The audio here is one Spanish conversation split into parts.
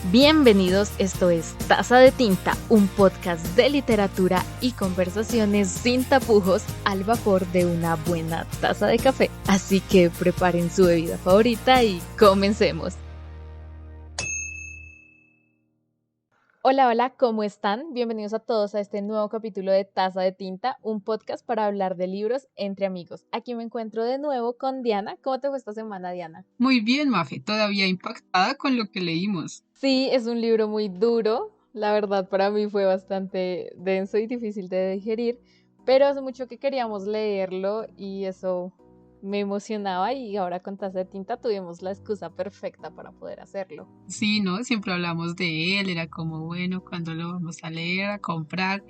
Bienvenidos, esto es Taza de Tinta, un podcast de literatura y conversaciones sin tapujos al vapor de una buena taza de café. Así que preparen su bebida favorita y comencemos. Hola, hola, ¿cómo están? Bienvenidos a todos a este nuevo capítulo de Taza de Tinta, un podcast para hablar de libros entre amigos. Aquí me encuentro de nuevo con Diana. ¿Cómo te fue esta semana, Diana? Muy bien, Mafe, todavía impactada con lo que leímos. Sí, es un libro muy duro. La verdad, para mí fue bastante denso y difícil de digerir, pero hace mucho que queríamos leerlo y eso me emocionaba y ahora con Taza de Tinta tuvimos la excusa perfecta para poder hacerlo. Sí, ¿no? Siempre hablamos de él, era como, bueno, cuando lo vamos a leer, a comprar.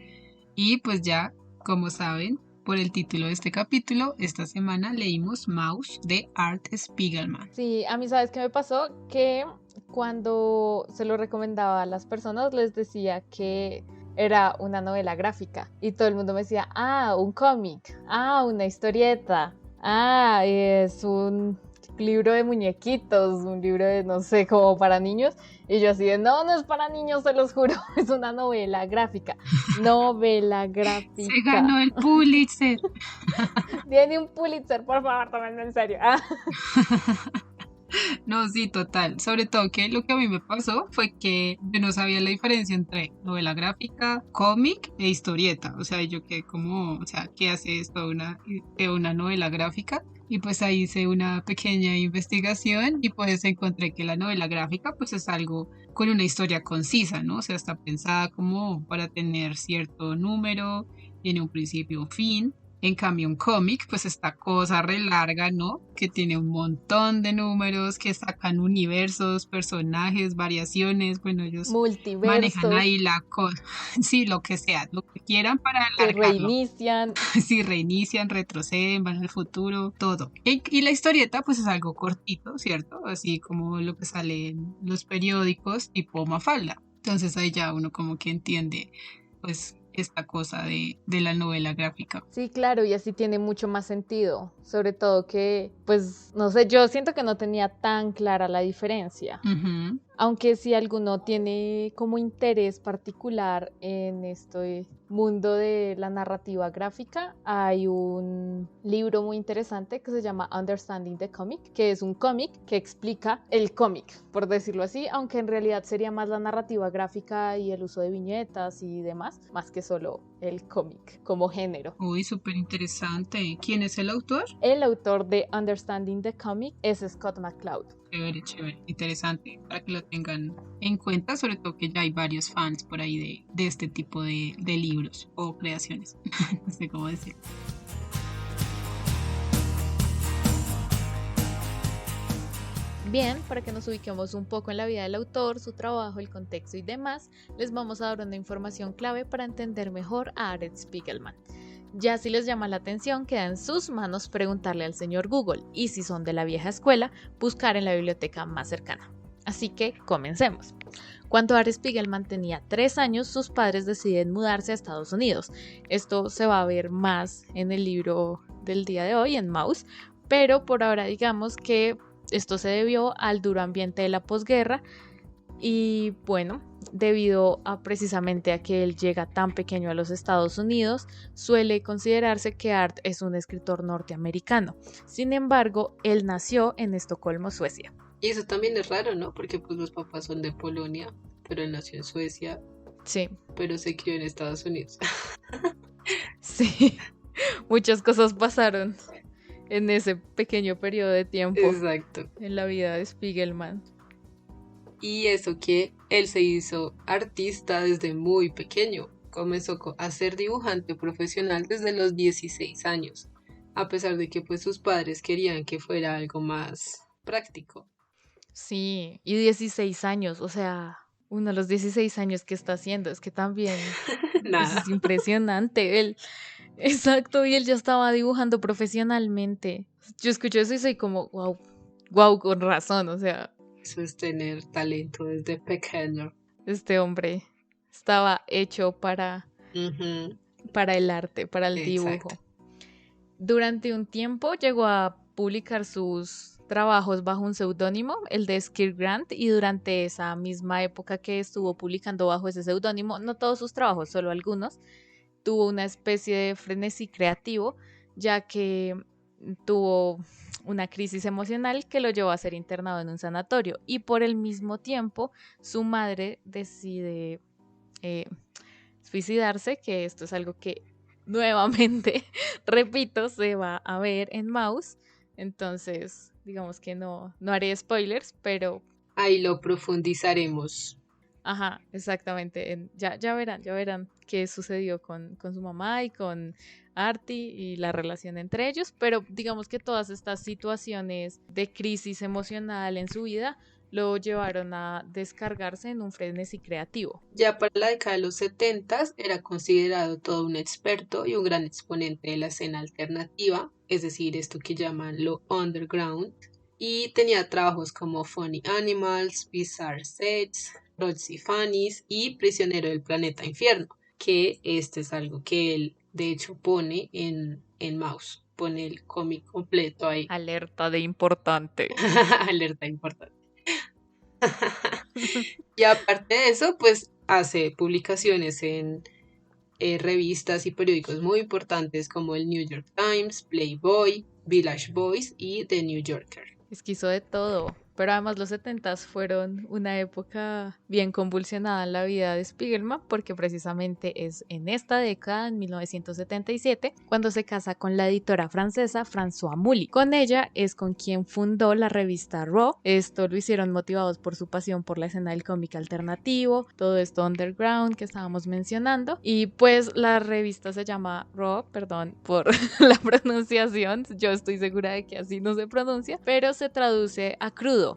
Y pues ya, como saben, por el título de este capítulo, esta semana leímos Maus de Art Spiegelman. Sí, a mí, ¿sabes qué me pasó? Que cuando se lo recomendaba a las personas les decía que era una novela gráfica y todo el mundo me decía, un cómic, una historieta, es un libro de muñequitos, un libro de, no sé, como para niños. Y yo así de, no es para niños, se los juro, es una novela gráfica. Novela Se gráfica. ganó el Pulitzer. Tiene un Pulitzer, por favor, tómenme en serio. No, sí, total. Sobre todo que lo que a mí me pasó fue que yo no sabía la diferencia entre novela gráfica, cómic e historieta. O sea, yo quedé como, o sea, ¿qué hace esto de una novela gráfica? Y pues ahí hice una pequeña investigación y pues encontré que la novela gráfica pues es algo con una historia concisa, ¿no? O sea, está pensada como para tener cierto número, tiene un principio, un fin. En cambio, un cómic, pues esta cosa re larga, ¿no? Que tiene un montón de números, que sacan universos, personajes, variaciones. Bueno, ellos manejan Multiversos ahí la cosa, sí, lo que sea, lo que quieran para que alargarlo. reinician. Si reinician, retroceden, van al futuro, todo. Y la historieta, pues es algo cortito, ¿cierto? Así como lo que sale en los periódicos, tipo Mafalda. Entonces ahí ya uno como que entiende, pues, esta cosa de la novela gráfica. Sí, claro, y así tiene mucho más sentido. Sobre todo que, pues, no sé, yo siento que no tenía tan clara la diferencia. Ujú. Aunque si alguno tiene como interés particular en este mundo de la narrativa gráfica, hay un libro muy interesante que se llama Understanding the Comic, que es un cómic que explica el cómic, por decirlo así, aunque en realidad sería más la narrativa gráfica y el uso de viñetas y demás, más que solo el cómic como género. Uy, súper interesante. ¿Quién es el autor? El autor de Understanding the Comic es Scott McCloud. Chévere, chévere, interesante, para que lo tengan en cuenta, sobre todo que ya hay varios fans por ahí de este tipo de libros o creaciones, no sé cómo decir. Bien, para que nos ubiquemos un poco en la vida del autor, su trabajo, el contexto y demás, les vamos a dar una información clave para entender mejor a Art Spiegelman. Ya si les llama la atención, queda en sus manos preguntarle al señor Google y si son de la vieja escuela, buscar en la biblioteca más cercana. Así que comencemos. Cuando Art Spiegelman tenía 3 años, sus padres deciden mudarse a Estados Unidos. Esto se va a ver más en el libro del día de hoy, en Maus, pero por ahora digamos que esto se debió al duro ambiente de la posguerra y bueno, debido a precisamente a que él llega tan pequeño a los Estados Unidos, suele considerarse que Art es un escritor norteamericano. Sin embargo, él nació en Estocolmo, Suecia. Y eso también es raro, ¿no? Porque pues los papás son de Polonia, pero él nació en Suecia, Sí, pero se crió en Estados Unidos. sí, muchas cosas pasaron en ese pequeño periodo de tiempo Exacto. en la vida de Spiegelman. Y eso que él se hizo artista desde muy pequeño. Comenzó a ser dibujante profesional desde los 16 años, a pesar de que pues sus padres querían que fuera algo más práctico. Sí, y 16 años, o sea, uno a los 16 años que está haciendo, es que también, eso Nada. es impresionante, él, exacto, y él ya estaba dibujando profesionalmente. Yo escucho eso y soy como, wow, wow, con razón, o sea, Eso es tener talento desde pequeño. este hombre estaba hecho Ujú. para el arte, para el Exacto. dibujo. Durante un tiempo llegó a publicar sus trabajos bajo un seudónimo, el de Skir Grant, y durante esa misma época que estuvo publicando bajo ese seudónimo, no todos sus trabajos, solo algunos, tuvo una especie de frenesí creativo, ya que tuvo una crisis emocional que lo llevó a ser internado en un sanatorio, y por el mismo tiempo su madre decide suicidarse, que esto es algo que nuevamente, repito, se va a ver en Maus. Entonces, digamos que no haré spoilers, pero Ahí lo profundizaremos. ajá, exactamente. Ya verán qué sucedió con su mamá y con Artie y la relación entre ellos, pero digamos que todas estas situaciones de crisis emocional en su vida lo llevaron a descargarse en un frenesí creativo. Ya para la década de los 70 era considerado todo un experto y un gran exponente de la escena alternativa, es decir, esto que llaman lo underground, y tenía trabajos como Funny Animals, Bizarre Sets, Roxy Funnies y Prisionero del Planeta Infierno, que este es algo que él de hecho pone en Maus, pone el cómic completo ahí. Alerta de importante. Alerta importante. Y aparte de eso, pues hace publicaciones en revistas y periódicos muy importantes como el New York Times, Playboy, Village Voice y The New Yorker. Es que hizo de todo, pero además los 70s fueron una época bien convulsionada en la vida de Spiegelman, porque precisamente es en esta década, en 1977, cuando se casa con la editora francesa François Mouly. Con ella es con quien fundó la revista Raw. Esto lo hicieron motivados por su pasión por la escena del cómic alternativo, todo esto underground que estábamos mencionando, y pues la revista se llama Raw, perdón por la pronunciación, yo estoy segura de que así no se pronuncia, pero se traduce a crudo.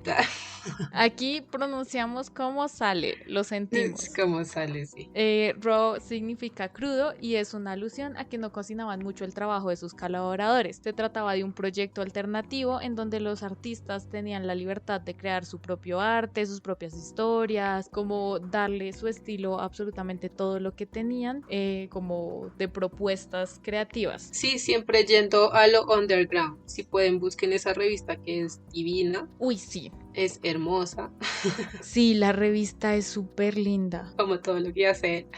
Aquí pronunciamos como sale, lo sentimos. Es como sale, sí. Raw significa crudo y es una alusión a que no cocinaban mucho el trabajo de sus colaboradores. Se trataba de un proyecto alternativo en donde los artistas tenían la libertad de crear su propio arte, sus propias historias, como darle su estilo a absolutamente todo lo que tenían, como de propuestas creativas. Sí, siempre yendo a lo underground. Si pueden, busquen esa revista que es divina. Uy, sí. Es hermosa. Sí, la revista es súper linda. Como todo lo que hace.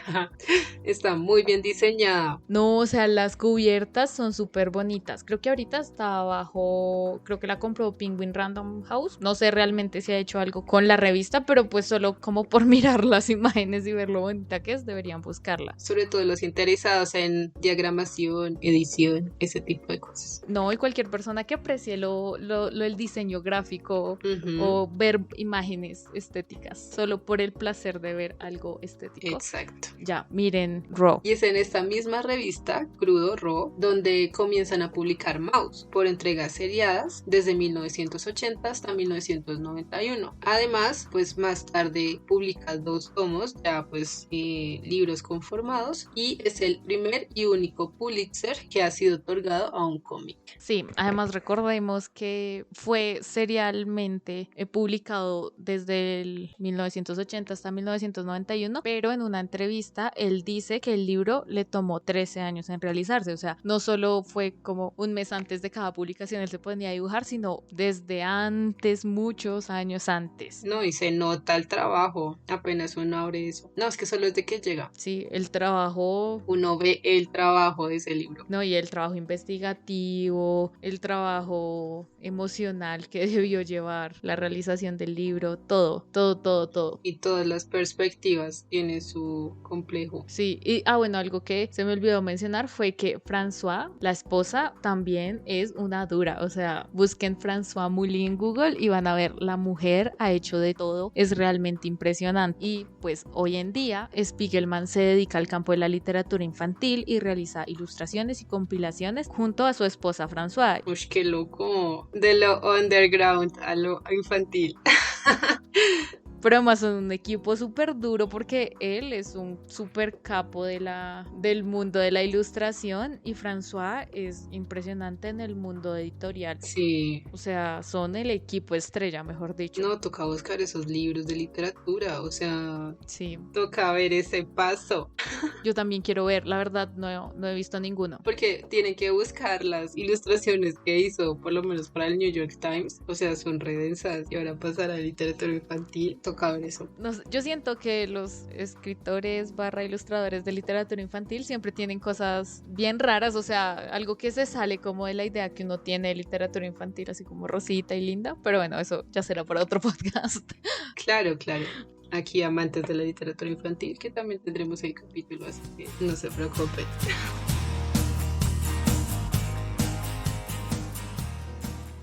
Está muy bien diseñada. No, o sea, las cubiertas son súper bonitas. Creo que ahorita está abajo, creo que la compró Penguin Random House. No sé realmente si ha hecho algo con la revista, pero pues solo como por mirar las imágenes y ver lo bonita que es, deberían buscarla. Sobre todo los interesados en diagramación, edición, ese tipo de cosas. No, y cualquier persona que aprecie el diseño gráfico o ver imágenes estéticas, solo por el placer de ver algo estético. Exacto. Ya, miren Raw. Y es en esta misma revista, Crudo Raw, donde comienzan a publicar Maus por entregas seriadas desde 1980 hasta 1991. Además, pues más tarde publica 2 tomos, ya pues libros conformados, y es el primer y único Pulitzer que ha sido otorgado a un cómic. Sí, además recordemos que fue serialmente publicado desde el 1980 hasta 1991, pero en una entrevista él dice que el libro le tomó 13 años en realizarse, o sea, no solo fue como un mes antes de cada publicación él se ponía a dibujar, sino desde antes, muchos años antes. No, y se nota el trabajo, apenas uno abre eso. No, es que solo es de que llega. Sí, el trabajo... Uno ve el trabajo de ese libro. No, y el trabajo investigativo, el trabajo emocional que debió llevar la realización del libro, todo. Y todas las perspectivas tiene su complejo. Sí, y bueno, algo que se me olvidó mencionar fue que François, la esposa, también es una dura, o sea, busquen François Mouly en Google y van a ver, la mujer ha hecho de todo, es realmente impresionante. Y pues hoy en día Spiegelman se dedica al campo de la literatura infantil y realiza ilustraciones y compilaciones junto a su esposa François. Uy, qué loco, de lo underground a lo infantil. Pero además son un equipo súper duro porque él es un súper capo del mundo de la ilustración y François es impresionante en el mundo editorial. Sí. O sea, son el equipo estrella, mejor dicho. No, toca buscar esos libros de literatura, o sea, Sí. toca ver ese paso. Yo también quiero ver, la verdad no he visto ninguno. Porque tienen que buscar las ilustraciones que hizo, por lo menos para el New York Times, o sea, son redensas y ahora pasar a literatura infantil, toca ver eso. No sé, yo siento que los escritores / ilustradores de literatura infantil siempre tienen cosas bien raras, o sea, algo que se sale como de la idea que uno tiene de literatura infantil, así como Rosita y Linda, pero bueno, eso ya será para otro podcast. Claro, claro. Aquí amantes de la literatura infantil, que también tendremos el capítulo, así que no se preocupen.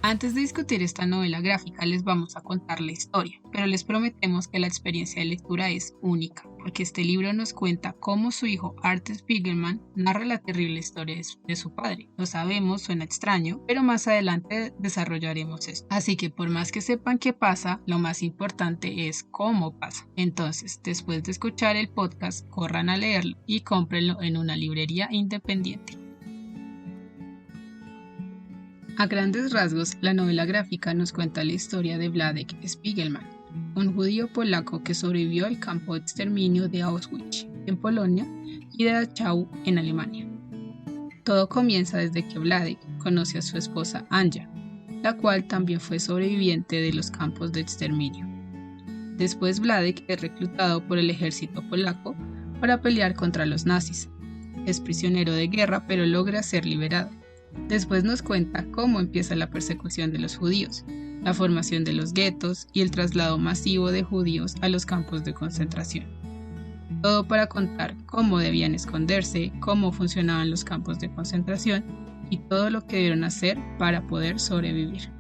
Antes de discutir esta novela gráfica les vamos a contar la historia, pero les prometemos que la experiencia de lectura es única, porque este libro nos cuenta cómo su hijo Art Spiegelman narra la terrible historia de su padre. Lo sabemos, suena extraño, pero más adelante desarrollaremos esto. Así que por más que sepan qué pasa, lo más importante es cómo pasa. Entonces, después de escuchar el podcast, corran a leerlo y cómprenlo en una librería independiente. A grandes rasgos, la novela gráfica nos cuenta la historia de Wladek Spiegelman, un judío polaco que sobrevivió al campo de exterminio de Auschwitz en Polonia y de Dachau en Alemania. Todo comienza desde que Wladek conoce a su esposa Anja, la cual también fue sobreviviente de los campos de exterminio. Después Wladek es reclutado por el ejército polaco para pelear contra los nazis. Es prisionero de guerra, pero logra ser liberado. Después nos cuenta cómo empieza la persecución de los judíos, la formación de los guetos y el traslado masivo de judíos a los campos de concentración. Todo para contar cómo debían esconderse, cómo funcionaban los campos de concentración y todo lo que debieron hacer para poder sobrevivir.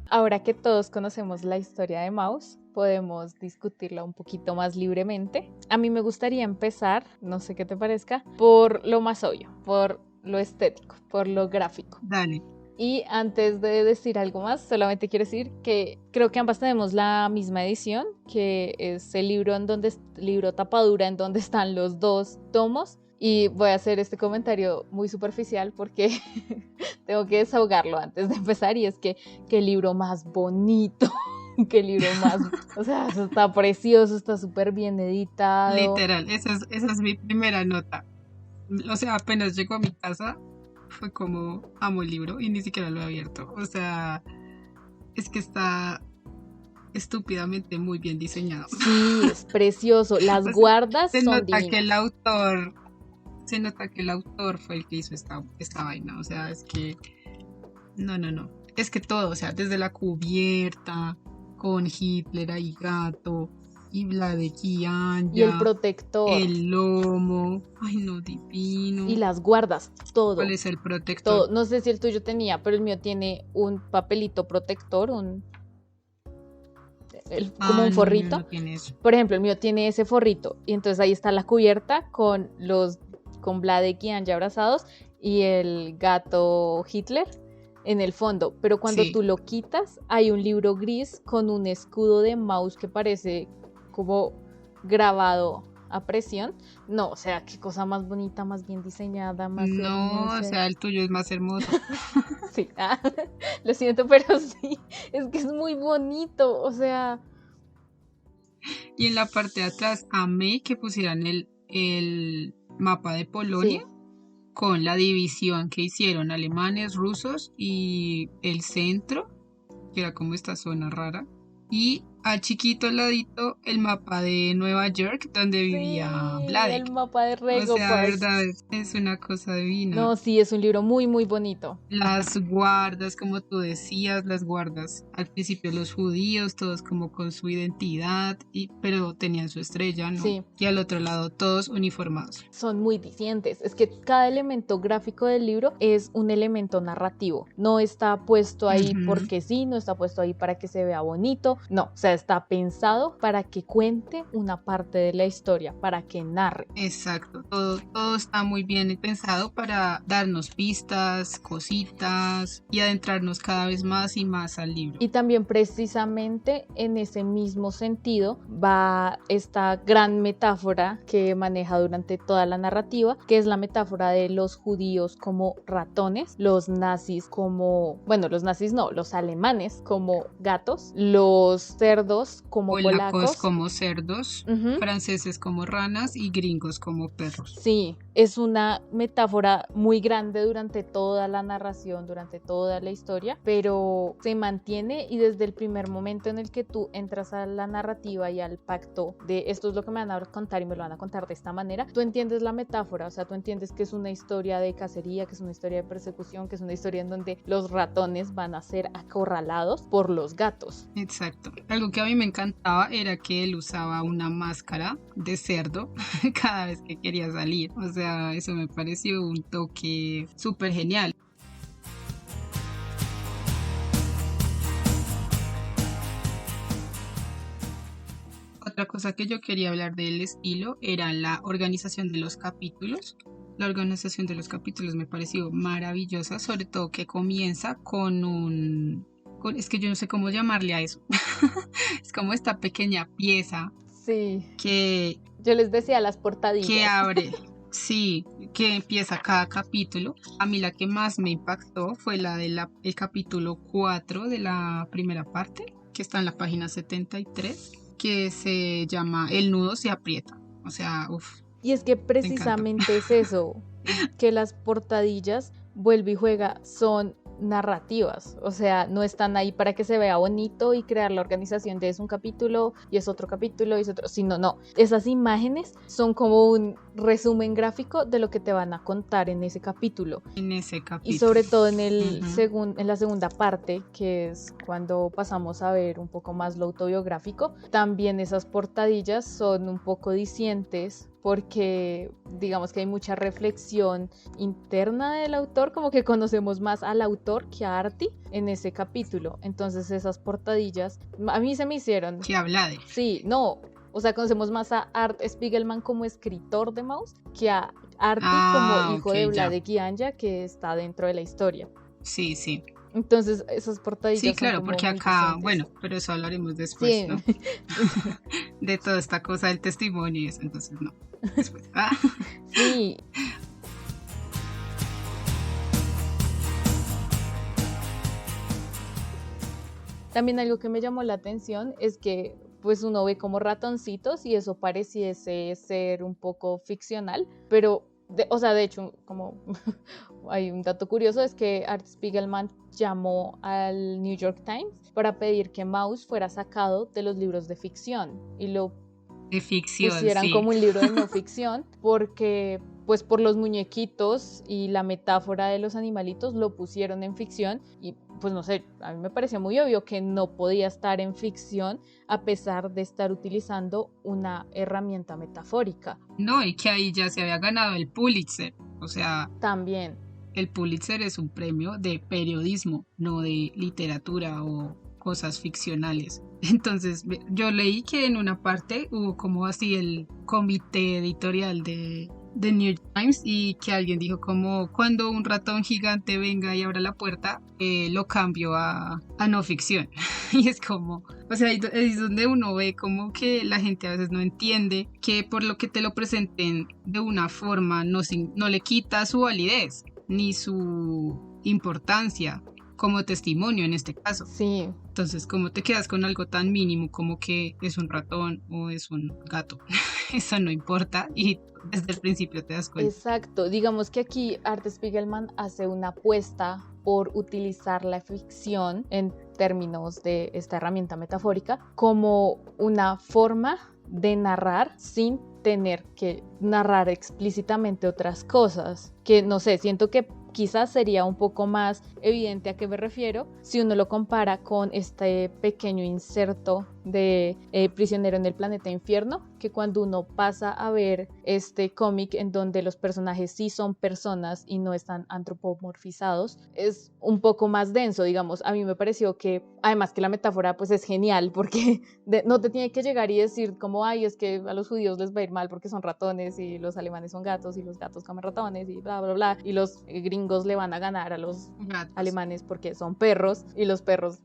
Ahora que todos conocemos la historia de Maus, podemos discutirla un poquito más libremente. A mí me gustaría empezar, no sé qué te parezca, por lo más obvio, por lo estético, por lo gráfico. Dale. Y antes de decir algo más, solamente quiero decir que creo que ambas tenemos la misma edición, que es el libro tapadura en donde están los dos tomos. Y voy a hacer este comentario muy superficial porque tengo que desahogarlo antes de empezar, y es que qué libro más bonito, qué libro más, o sea, eso está precioso, está súper bien editado. Literal, esa es mi primera nota. O sea, apenas llegó a mi casa, fue como, amo el libro y ni siquiera lo he abierto. O sea, es que está estúpidamente muy bien diseñado. Sí, es precioso, las guardas se son nota divinas. Se nota que el autor fue el que hizo esta vaina, o sea, es que no, es que todo, o sea, desde la cubierta con Hitler ahí gato y Wladek y Anja Y el protector. el lomo, ay no, divino. Y las guardas, todo. ¿Cuál es el protector? Todo. No sé si el tuyo tenía, pero el mío tiene un papelito protector, como un forrito. No tiene eso. Por ejemplo, el mío tiene ese forrito y entonces ahí está la cubierta con Wladek y Anja abrazados y el gato Hitler en el fondo, pero cuando Sí. tú lo quitas hay un libro gris con un escudo de Maus que parece como grabado a presión. No, o sea, qué cosa más bonita, más bien diseñada, más No, hermosa. o sea, el tuyo es más hermoso. Sí, lo siento, pero sí, es que es muy bonito, o sea. Y en la parte de atrás amé que pusieran el mapa de Polonia. Sí. Con la división que hicieron alemanes, rusos y el centro, que era como esta zona rara. Y al chiquito al ladito el mapa de Nueva York donde vivía Sí, Vladek. el mapa de O Rego sea, Park. verdad, es una cosa divina. No, sí, es un libro muy, muy bonito. Las guardas, como tú decías, las guardas al principio los judíos, todos como con su identidad, pero tenían su estrella, ¿no? Sí. Y al otro lado todos uniformados. Son muy distintos. Es que cada elemento gráfico del libro es un elemento narrativo. No está puesto ahí porque sí, no está puesto ahí para que se vea bonito. No, o sea, está pensado para que cuente una parte de la historia, para que narre. Exacto, todo está muy bien pensado para darnos pistas, cositas y adentrarnos cada vez más y más al libro. Y también precisamente en ese mismo sentido va esta gran metáfora que maneja durante toda la narrativa, que es la metáfora de los judíos como ratones, los nazis como, bueno, los nazis no, los alemanes como gatos, los cerdos como polacos como cerdos, franceses como ranas y gringos como perros. Sí, es una metáfora muy grande durante toda la narración, durante toda la historia, pero se mantiene y desde el primer momento en el que tú entras a la narrativa y al pacto de esto es lo que me van a contar y me lo van a contar de esta manera, tú entiendes la metáfora, o sea, tú entiendes que es una historia de cacería, que es una historia de persecución, que es una historia en donde los ratones van a ser acorralados por los gatos. Exacto. Algo que a mí me encantaba era que él usaba una máscara de cerdo cada vez que quería salir. O sea, eso me pareció un toque súper genial. Otra cosa que yo quería hablar del estilo era la organización de los capítulos. La organización de los capítulos me pareció maravillosa, sobre todo que comienza con es que yo no sé cómo llamarle a eso. Es como esta pequeña pieza. Sí. Que yo les decía las portadillas. Que abre. Sí, que empieza cada capítulo. A mí la que más me impactó fue la del capítulo 4 de la primera parte, que está en la página 73, que se llama El nudo se aprieta. O sea, uff. Y es que precisamente es eso, que las portadillas, vuelve y juega, son narrativas, o sea, no están ahí para que se vea bonito y crear la organización de es un capítulo y es otro capítulo y es otro, sino no, esas imágenes son como un resumen gráfico de lo que te van a contar en ese capítulo. Y sobre todo en el en la segunda parte, que es cuando pasamos a ver un poco más lo autobiográfico, también esas portadillas son un poco discientes porque digamos que hay mucha reflexión interna del autor, como que conocemos más al autor que a Artie en ese capítulo. Entonces esas portadillas a mí se me hicieron... Que habla de... Sí, no, o sea, conocemos más a Art Spiegelman como escritor de Maus que a Artie como hijo de Vladek y Anja que está dentro de la historia. Sí, sí. Entonces esas portadillas sí, claro, son porque acá, bueno, pero eso hablaremos después, sí. ¿No? De toda esta cosa del testimonio y eso, entonces no. Después. Sí. También algo que me llamó la atención es que pues uno ve como ratoncitos y eso pareciese ser un poco ficcional, pero de hecho, como hay un dato curioso, es que Art Spiegelman llamó al New York Times para pedir que Maus fuera sacado de los libros de ficción y lo pusieran sí. como un libro de no ficción, porque pues por los muñequitos y la metáfora de los animalitos lo pusieron en ficción y pues no sé, a mí me pareció muy obvio que no podía estar en ficción a pesar de estar utilizando una herramienta metafórica. No, y que ahí ya se había ganado el Pulitzer, o sea... También. El Pulitzer es un premio de periodismo, no de literatura o cosas ficcionales. Entonces yo leí que en una parte hubo como así el comité editorial de New York Times y que alguien dijo como cuando un ratón gigante venga y abra la puerta, lo cambio a no ficción. Y es como, o sea, es donde uno ve como que la gente a veces no entiende que por lo que te lo presenten de una forma no le quita su validez ni su importancia como testimonio en este caso. Sí. Entonces, ¿cómo te quedas con algo tan mínimo como que es un ratón o es un gato? eso no importa y desde el principio te das cuenta. Exacto, digamos que aquí Art Spiegelman hace una apuesta por utilizar la ficción en términos de esta herramienta metafórica como una forma de narrar sin tener que narrar explícitamente otras cosas, que no sé, siento que quizás sería un poco más evidente a qué me refiero si uno lo compara con este pequeño inserto de Prisionero en el Planeta Infierno, que cuando uno pasa a ver este cómic en donde los personajes sí son personas y no están antropomorfizados, es un poco más denso, digamos. A mí me pareció que, además que la metáfora pues es genial, porque no te tiene que llegar y decir como, ay, es que a los judíos les va a ir mal porque son ratones y los alemanes son gatos y los gatos comen ratones y bla, bla, bla, y los gringos le van a ganar a los Gatos. alemanes porque son perros y los perros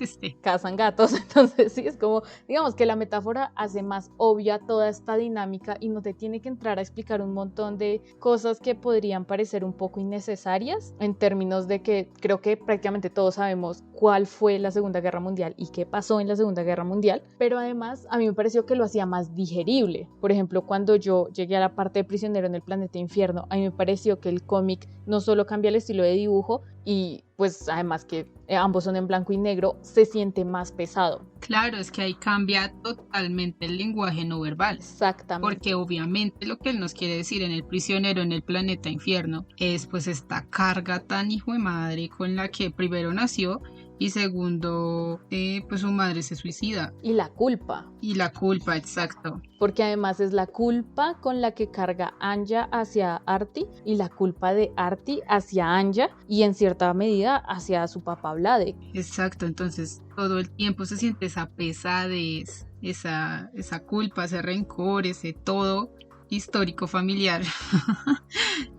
Sí. cazan gatos. Entonces sí, es como, digamos que la metáfora hace más obvia toda esta dinámica y no te tiene que entrar a explicar un montón de cosas que podrían parecer un poco innecesarias en términos de que creo que prácticamente todos sabemos cuál fue la Segunda Guerra Mundial y qué pasó en la Segunda Guerra Mundial, pero además a mí me pareció que lo hacía más digerible. Por ejemplo, cuando yo llegué a la parte de Prisionero en el Planeta Infierno, a mí me pareció que el cómic no solo cambia el estilo de dibujo y pues además que ambos son en blanco y negro, se siente más pesado. Claro, es que ahí cambia totalmente el lenguaje no verbal. Exactamente. Porque obviamente lo que él nos quiere decir en El Prisionero en el Planeta Infierno es pues esta carga tan hijo de madre con la que primero nació y segundo, pues su madre se suicida. Y la culpa. Y la culpa, exacto. Porque además es la culpa con la que carga Anya hacia Artie y la culpa de Artie hacia Anya y en cierta medida hacia su papá Vladek. Exacto, entonces todo el tiempo se siente esa pesadez, esa culpa, ese rencor, ese todo histórico familiar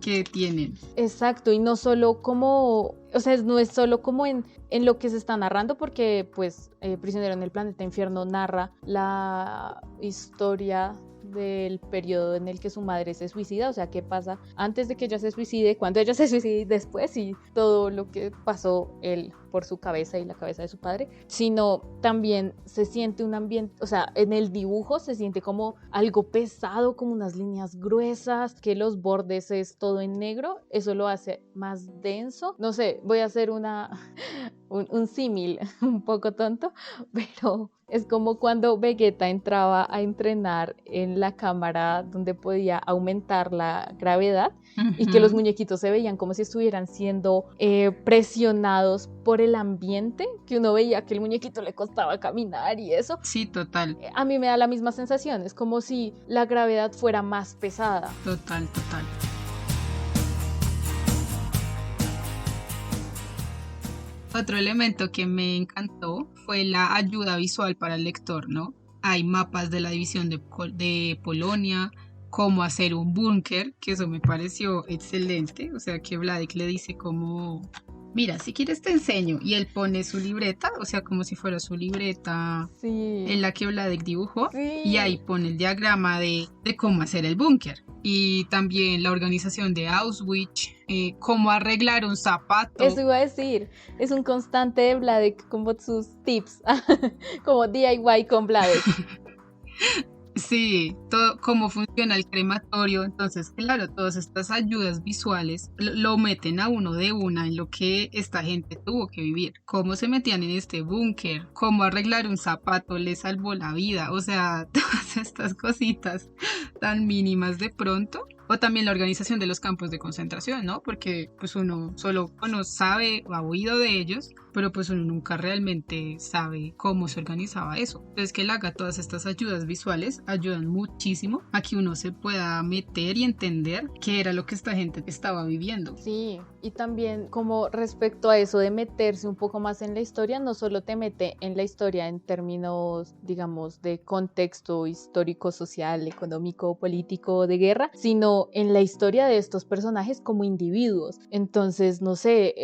que tienen. Exacto, y no solo como, o sea, no es solo como en lo que se está narrando, porque pues Prisionero en el Planeta Infierno narra la historia del periodo en el que su madre se suicida, o sea, qué pasa antes de que ella se suicide, cuando ella se suicide y después, y todo lo que pasó él por su cabeza y la cabeza de su padre, sino también se siente un ambiente, o sea, en el dibujo se siente como algo pesado, como unas líneas gruesas, que los bordes es todo en negro, eso lo hace más denso. No sé, voy a hacer un símil un poco tonto, pero es como cuando Vegeta entraba a entrenar en la cámara donde podía aumentar la gravedad y que los muñequitos se veían como si estuvieran siendo presionados por el ambiente, que uno veía que el muñequito le costaba caminar y eso. Sí, total. A mí me da la misma sensación, es como si la gravedad fuera más pesada. Total. Otro elemento que me encantó fue la ayuda visual para el lector, ¿no? Hay mapas de la división de Polonia, cómo hacer un búnker, que eso me pareció excelente. O sea, que Vladek le dice como, mira, si quieres te enseño. Y él pone su libreta, o sea, como si fuera su libreta en la que Vladek dibujó. Sí. Y ahí pone el diagrama de cómo hacer el búnker. Y también la organización de Auschwitz, cómo arreglar un zapato. Eso iba a decir, es un constante de Vladek como sus tips, como DIY con Vladek. Sí, todo cómo funciona el crematorio. Entonces, claro, todas estas ayudas visuales lo meten a uno de una en lo que esta gente tuvo que vivir. Cómo se metían en este búnker, cómo arreglar un zapato les salvó la vida. O sea, todas estas cositas tan mínimas de pronto. O también la organización de los campos de concentración, ¿no? Porque pues uno sabe o ha oído de ellos, pero pues uno nunca realmente sabe cómo se organizaba eso. Entonces que él haga todas estas ayudas visuales ayudan muchísimo a que uno se pueda meter y entender qué era lo que esta gente estaba viviendo. Sí, y también como respecto a eso de meterse un poco más en la historia, no solo te mete en la historia en términos, digamos, de contexto histórico, social, económico, político, de guerra, sino sino en la historia de estos personajes como individuos. Entonces, no sé,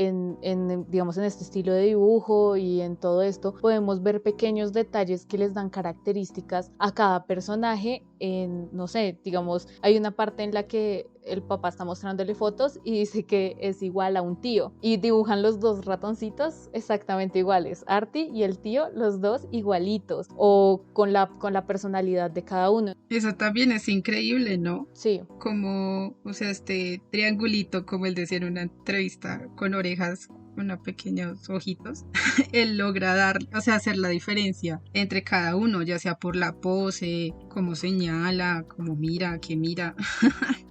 digamos en este estilo de dibujo y en todo esto, podemos ver pequeños detalles que les dan características a cada personaje. No sé, digamos, hay una parte en la que el papá está mostrándole fotos y dice que es igual a un tío y dibujan los dos ratoncitos exactamente iguales, Artie y el tío, los dos igualitos o con la personalidad de cada uno. Eso también es increíble, ¿no? Sí. Como, o sea, este triangulito, como él decía en una entrevista, con orejas, unos pequeños ojitos, él logra hacer la diferencia entre cada uno, ya sea por la pose, cómo señala, cómo mira, qué mira,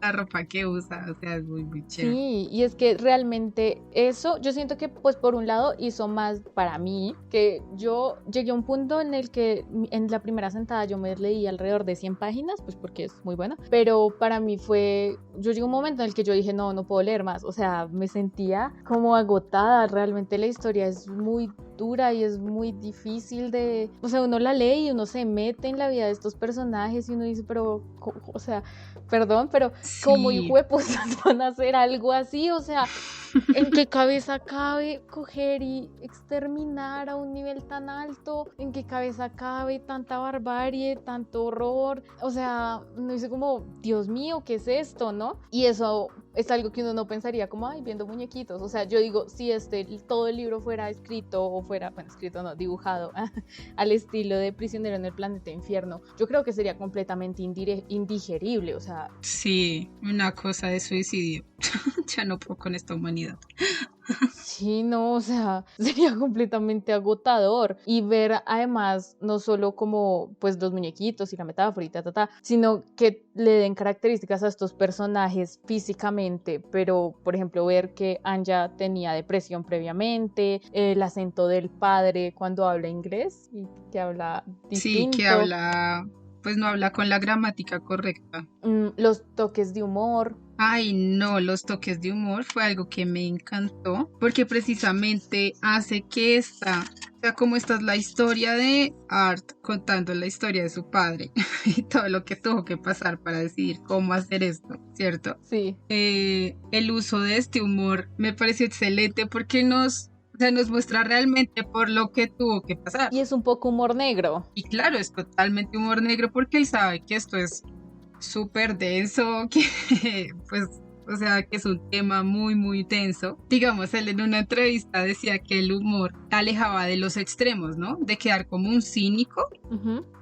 la ropa que usa, o sea, es muy, muy chévere. Sí, y es que realmente eso, yo siento que pues por un lado hizo más para mí, que yo llegué a un punto en el que en la primera sentada yo me leí alrededor de 100 páginas, pues porque es muy buena, pero para mí yo llegué a un momento en el que yo dije, no puedo leer más, o sea, me sentía como agotada, realmente la historia es muy dura y es muy difícil o sea, uno la lee y uno se mete en la vida de estos personajes y uno dice, pero, o sea, perdón, pero Sí. ¿cómo hijo de putas van a hacer algo así? O sea, ¿en qué cabeza cabe coger y exterminar a un nivel tan alto? ¿En qué cabeza cabe tanta barbarie, tanto horror? O sea, uno dice como, Dios mío, ¿qué es esto, no? Y eso es algo que uno no pensaría como, ay, viendo muñequitos. O sea, yo digo, si todo el libro fuera escrito o fuera, bueno, escrito no, dibujado al estilo de Prisionero en el Planeta Infierno, yo creo que sería completamente indigerible, o sea. Sí, una cosa de suicidio. Ya no puedo con esta humanidad. Sí, no, o sea, sería completamente agotador y ver además no solo como pues los muñequitos y la metáfora y sino que le den características a estos personajes físicamente, pero por ejemplo ver que Anya tenía depresión previamente, el acento del padre cuando habla inglés y que habla distinto. Sí, que habla, pues no habla con la gramática correcta. Los toques de humor. Ay, no, los toques de humor fue algo que me encantó porque precisamente hace que o sea, como esta es la historia de Art contando la historia de su padre y todo lo que tuvo que pasar para decidir cómo hacer esto, ¿cierto? Sí. El uso de este humor me pareció excelente porque nos muestra realmente por lo que tuvo que pasar. Y es un poco humor negro. Y claro, es totalmente humor negro porque él sabe que esto es súper denso, que pues, o sea, que es un tema muy, muy denso. Digamos, él en una entrevista decía que el humor alejaba de los extremos, ¿no? De quedar como un cínico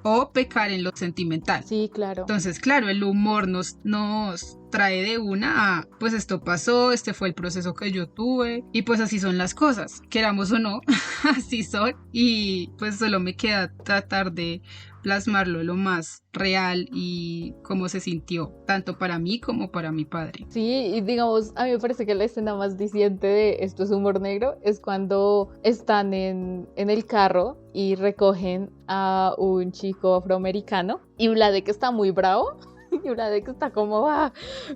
o pecar en lo sentimental. Sí, claro. Entonces, claro, el humor nos trae de una a, pues esto pasó, este fue el proceso que yo tuve y pues así son las cosas, queramos o no, así son y pues solo me queda tratar de plasmarlo lo más real y cómo se sintió, tanto para mí como para mi padre. Sí, y digamos, a mí me parece que la escena más diciente de esto es humor negro es cuando están en el carro y recogen a un chico afroamericano y Vladek está muy bravo. Y Vladek está como,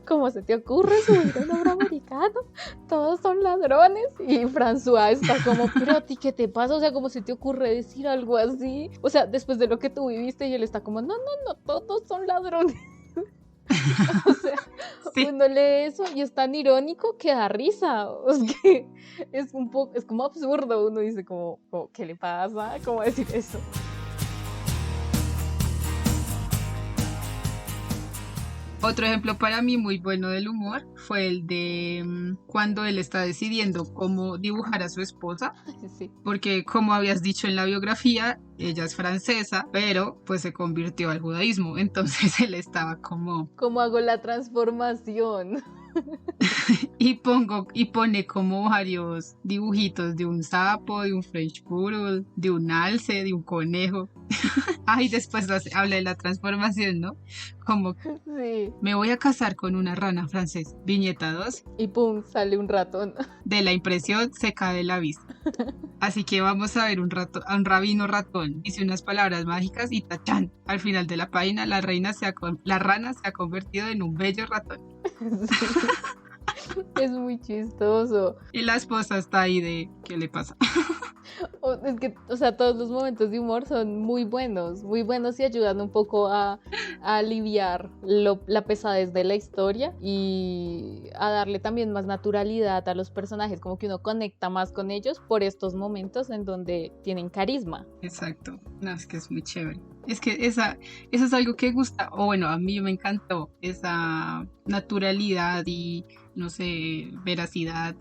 ¿cómo se te ocurre subir a un afroamericano? Todos son ladrones. Y François está como, pero a ti, ¿qué te pasa? O sea, ¿cómo se te ocurre decir algo así? O sea, después de lo que tú viviste, y él está como, no, todos son ladrones. O sea, sí. Uno lee eso y es tan irónico que da risa. Es que es como absurdo. Uno dice como, ¿qué le pasa? ¿Cómo decir eso? Otro ejemplo para mí muy bueno del humor fue el de cuando él está decidiendo cómo dibujar a su esposa, sí. Porque como habías dicho en la biografía, ella es francesa, pero pues se convirtió al judaísmo, entonces él estaba como... ¿Cómo hago la transformación? y pone como varios dibujitos de un sapo, de un French poodle, de un alce, de un conejo. Y después habla de la transformación, ¿no? Como sí. Me voy a casar con una rana francesa. Viñeta 2. Y pum, sale un ratón. De la impresión se cae la vista. Así que vamos a ver a un rabino ratón. Dice unas palabras mágicas y ¡tachán! Al final de la página la rana se ha convertido en un bello ratón. Sí. Es muy chistoso. Y la esposa está ahí de, ¿qué le pasa? Es que, o sea, todos los momentos de humor son muy buenos y ayudan un poco a aliviar la pesadez de la historia y a darle también más naturalidad a los personajes, como que uno conecta más con ellos por estos momentos en donde tienen carisma. Exacto, no, es que es muy chévere. Es que eso es algo que gusta, o bueno, a mí me encantó, esa naturalidad y, no sé, veracidad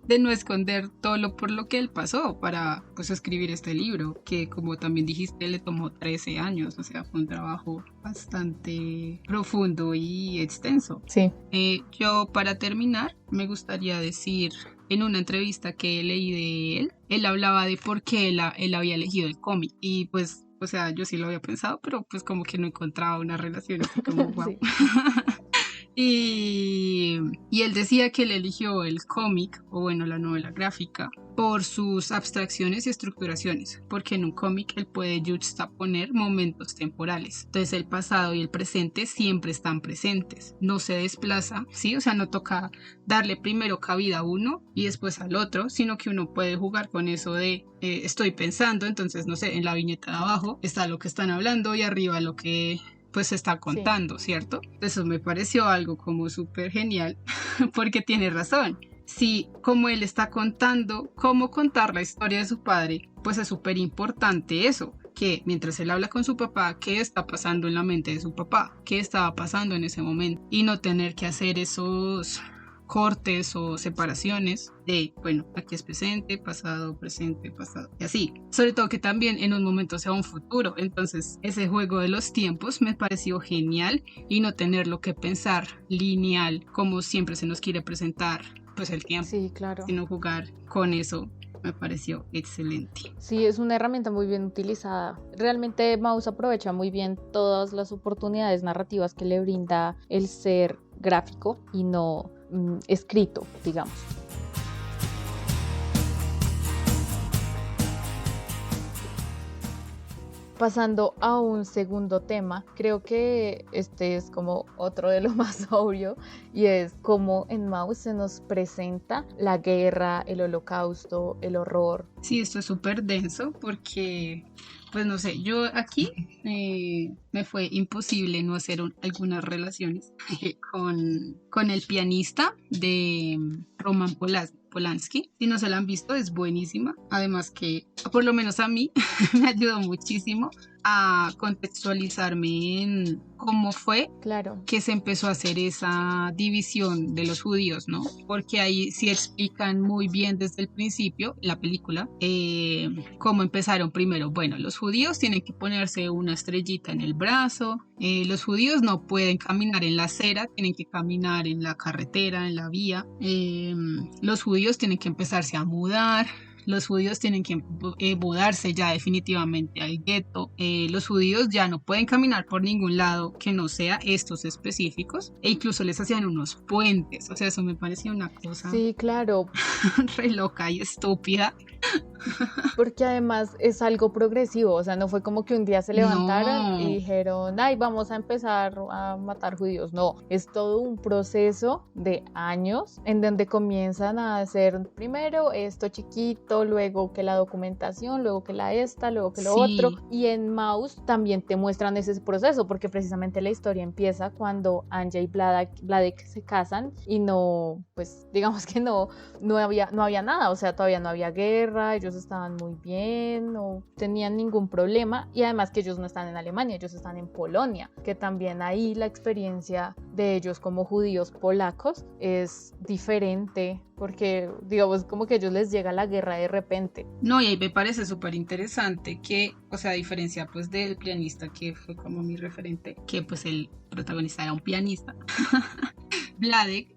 de no esconder todo lo por lo que él pasó para pues escribir este libro, que como también dijiste le tomó 13 años, o sea, fue un trabajo bastante profundo y extenso. Sí. Yo para terminar me gustaría decir, en una entrevista que leí de él hablaba de por qué él había elegido el cómic y pues, o sea, yo sí lo había pensado, pero pues como que no encontraba una relación así como wow. Sí. Y él decía que él eligió el cómic, o bueno, la novela gráfica, por sus abstracciones y estructuraciones, porque en un cómic él puede juxtaponer momentos temporales. Entonces el pasado y el presente siempre están presentes, no se desplaza, ¿sí? O sea, no toca darle primero cabida a uno y después al otro, sino que uno puede jugar con eso de estoy pensando, entonces, no sé, en la viñeta de abajo está lo que están hablando y arriba lo que pues se está contando, sí. ¿Cierto? Eso me pareció algo como súper genial, porque tiene razón. Sí, como él está contando, cómo contar la historia de su padre, pues es súper importante eso, que mientras él habla con su papá, qué está pasando en la mente de su papá, qué estaba pasando en ese momento, y no tener que hacer esos cortes o separaciones de, bueno, aquí es presente, pasado, y así. Sobre todo que también en un momento sea un futuro. Entonces, ese juego de los tiempos me pareció genial y no tenerlo que pensar lineal como siempre se nos quiere presentar, pues el tiempo. Sí, claro. Sino jugar con eso. Me pareció excelente. Sí, es una herramienta muy bien utilizada. Realmente Maus aprovecha muy bien todas las oportunidades narrativas que le brinda el ser gráfico y no escrito, digamos. Pasando a un segundo tema, creo que este es como otro de lo más obvio y es cómo en Maus se nos presenta la guerra, el holocausto, el horror. Sí, esto es súper denso porque, pues no sé, yo aquí me fue imposible no hacer algunas relaciones con el pianista de Roman Polanski. Si no se la han visto, es buenísima. Además que, por lo menos a mí, me ayudó muchísimo a contextualizarme en cómo fue que se empezó a hacer esa división de los judíos, ¿no? Porque ahí sí explican muy bien desde el principio, la película, cómo empezaron primero. Bueno, los judíos tienen que ponerse una estrellita en el brazo, los judíos no pueden caminar en la acera, tienen que caminar en la carretera, en la vía, los judíos tienen que empezarse a mudar. Los judíos tienen que mudarse ya definitivamente al gueto. Los judíos ya no pueden caminar por ningún lado que no sea estos específicos. E incluso les hacían unos puentes. O sea, eso me parecía una cosa... Sí, claro. re loca y estúpida. Porque además es algo progresivo. O sea, no fue como que un día se levantaron y dijeron, ay, vamos a empezar a matar judíos. No, es todo un proceso de años en donde comienzan a hacer primero esto chiquito, luego que la documentación, luego que luego que lo otro. Y en Maus también te muestran ese proceso, porque precisamente la historia empieza cuando Anja y Vladek se casan y no, pues digamos que no había nada, o sea, todavía no había guerra, ellos estaban muy bien, no tenían ningún problema, y además que ellos no están en Alemania, ellos están en Polonia, que también ahí la experiencia de ellos como judíos polacos es diferente, porque digamos como que a ellos les llega la guerra de repente. No, y ahí me parece súper interesante que, o sea, a diferencia pues del pianista que fue como mi referente, que pues el protagonista era un pianista, Vladek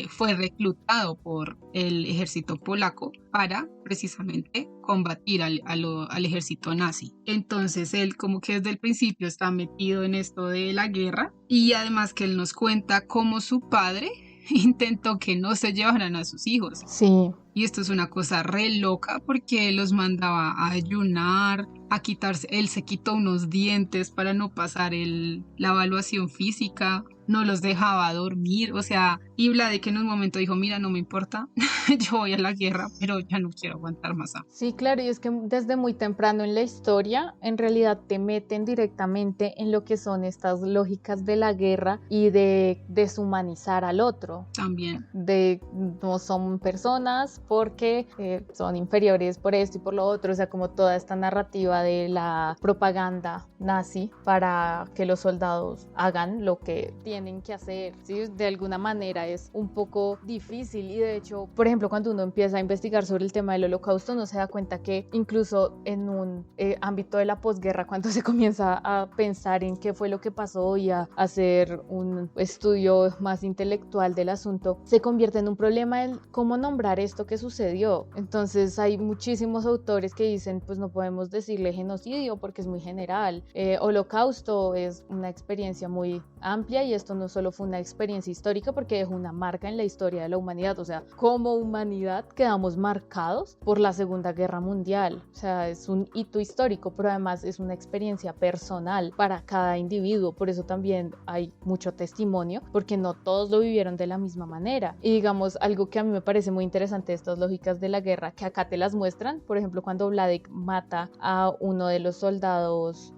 fue reclutado por el ejército polaco para precisamente combatir al ejército nazi. Entonces él como que desde el principio está metido en esto de la guerra, y además que él nos cuenta cómo su padre intentó que no se llevaran a sus hijos. Sí. Y esto es una cosa re loca porque los mandaba a ayunar, a quitarse, él se quitó unos dientes para no pasar la evaluación física. no los dejaba dormir, o sea, y Vlad que en un momento dijo, mira, no me importa, yo voy a la guerra, pero ya no quiero aguantar más hambre. Sí, claro, y es que desde muy temprano en la historia, en realidad te meten directamente en lo que son estas lógicas de la guerra y de deshumanizar al otro. También. De no son personas porque son inferiores por esto y por lo otro, o sea, como toda esta narrativa de la propaganda nazi para que los soldados hagan lo que tienen que hacer, ¿sí? De alguna manera es un poco difícil y de hecho, por ejemplo, cuando uno empieza a investigar sobre el tema del holocausto, no se da cuenta que incluso en un ámbito de la posguerra, cuando se comienza a pensar en qué fue lo que pasó y a hacer un estudio más intelectual del asunto, se convierte en un problema el cómo nombrar esto que sucedió. Entonces hay muchísimos autores que dicen, pues no podemos decirle genocidio porque es muy general. Holocausto es una experiencia muy amplia y esto no solo fue una experiencia histórica porque dejó una marca en la historia de la humanidad, o sea, como humanidad quedamos marcados por la Segunda Guerra Mundial, o sea, es un hito histórico, pero además es una experiencia personal para cada individuo, por eso también hay mucho testimonio, porque no todos lo vivieron de la misma manera. Y digamos, algo que a mí me parece muy interesante de estas lógicas de la guerra, que acá te las muestran, por ejemplo, cuando Vladek mata a uno de los soldados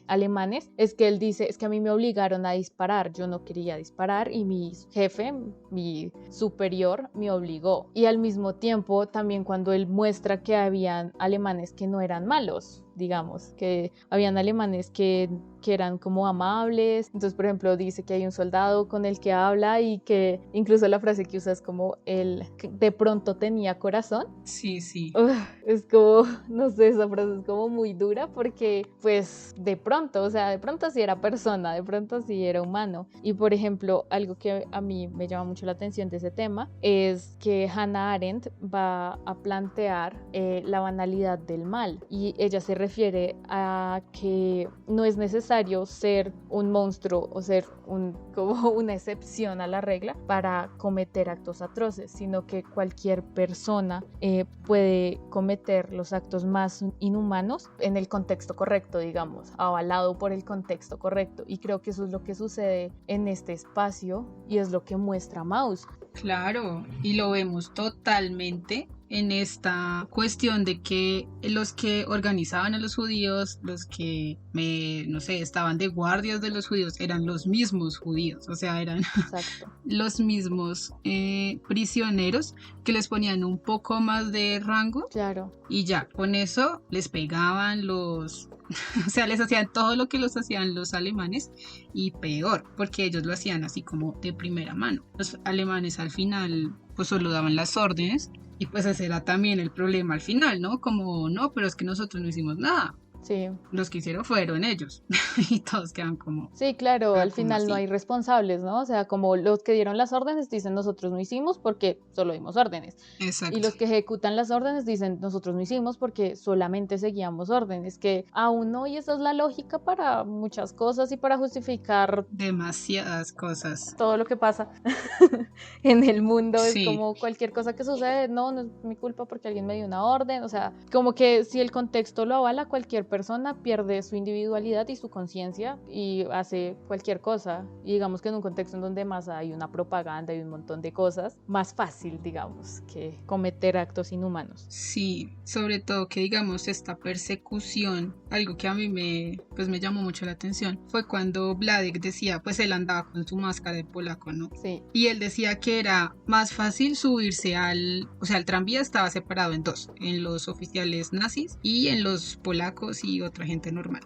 alemanes, es que él dice, es que a mí me obligaron a disparar, yo no quería disparar y mi jefe, mi superior, me obligó. Y al mismo tiempo, también cuando él muestra que habían alemanes que no eran malos, digamos, que habían alemanes que eran como amables. Entonces, por ejemplo, dice que hay un soldado con el que habla y que incluso la frase que usa es como él de pronto tenía corazón. Sí, sí. Es como, no sé, esa frase es como muy dura porque pues de pronto, o sea, de pronto sí era persona, de pronto sí era humano. Y por ejemplo, algo que a mí me llama mucho la atención de ese tema es que Hannah Arendt va a plantear la banalidad del mal y ella se refiere a que no es necesario ser un monstruo o ser como una excepción a la regla para cometer actos atroces, sino que cualquier persona puede cometer los actos más inhumanos en el contexto correcto, digamos, avalado por el contexto correcto. Y creo que eso es lo que sucede en este espacio y es lo que muestra Maus. Claro, y lo vemos totalmente en esta cuestión de que los que organizaban a los judíos, los que, no sé, estaban de guardias de los judíos, eran los mismos judíos, o sea, eran los mismos prisioneros que les ponían un poco más de rango. Claro. Y ya, con eso les pegaban o sea, les hacían todo lo que los hacían los alemanes y peor, porque ellos lo hacían así como de primera mano. Los alemanes al final pues solo daban las órdenes y pues ese era también el problema al final, ¿no? Como, no, pero es que nosotros no hicimos nada. Sí. Los que hicieron fueron ellos y todos quedan como... Sí, claro, al final así. no hay responsables, ¿no? O sea, como los que dieron las órdenes dicen nosotros no hicimos porque solo dimos órdenes. Exacto. Y los que ejecutan las órdenes dicen nosotros no hicimos porque solamente seguíamos órdenes, que aún hoy esa es la lógica para muchas cosas y para justificar demasiadas cosas. Todo lo que pasa en el mundo. Sí. Es como cualquier cosa que sucede, no es mi culpa porque alguien me dio una orden, o sea, como que si el contexto lo avala, cualquier persona pierde su individualidad y su conciencia y hace cualquier cosa. Y digamos que en un contexto en donde más hay una propaganda y un montón de cosas, más fácil, digamos, que cometer actos inhumanos. Sí, sobre todo que digamos esta persecución, algo que a mí me llamó mucho la atención, fue cuando Vladek decía, pues él andaba con su máscara de polaco, ¿no? Sí. Y él decía que era más fácil subirse el tranvía estaba separado en dos, en los oficiales nazis y en los polacos y otra gente normal.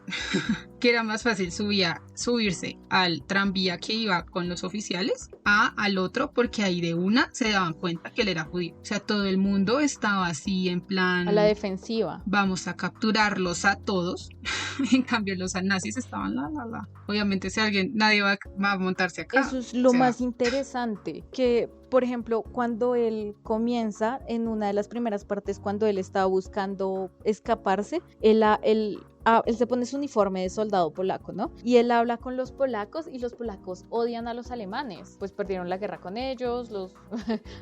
Que era más fácil subirse al tranvía que iba con los oficiales al otro, porque ahí de una se daban cuenta que él era judío. O sea, todo el mundo estaba así en plan... A la defensiva. Vamos a capturarlos a todos. En cambio, los nazis estaban Obviamente, nadie va a montarse acá. Eso es lo más interesante, que... Por ejemplo, cuando él comienza, en una de las primeras partes, cuando él estaba buscando escaparse, él él se pone su uniforme de soldado polaco, ¿no? Y él habla con los polacos y los polacos odian a los alemanes, pues perdieron la guerra con ellos, los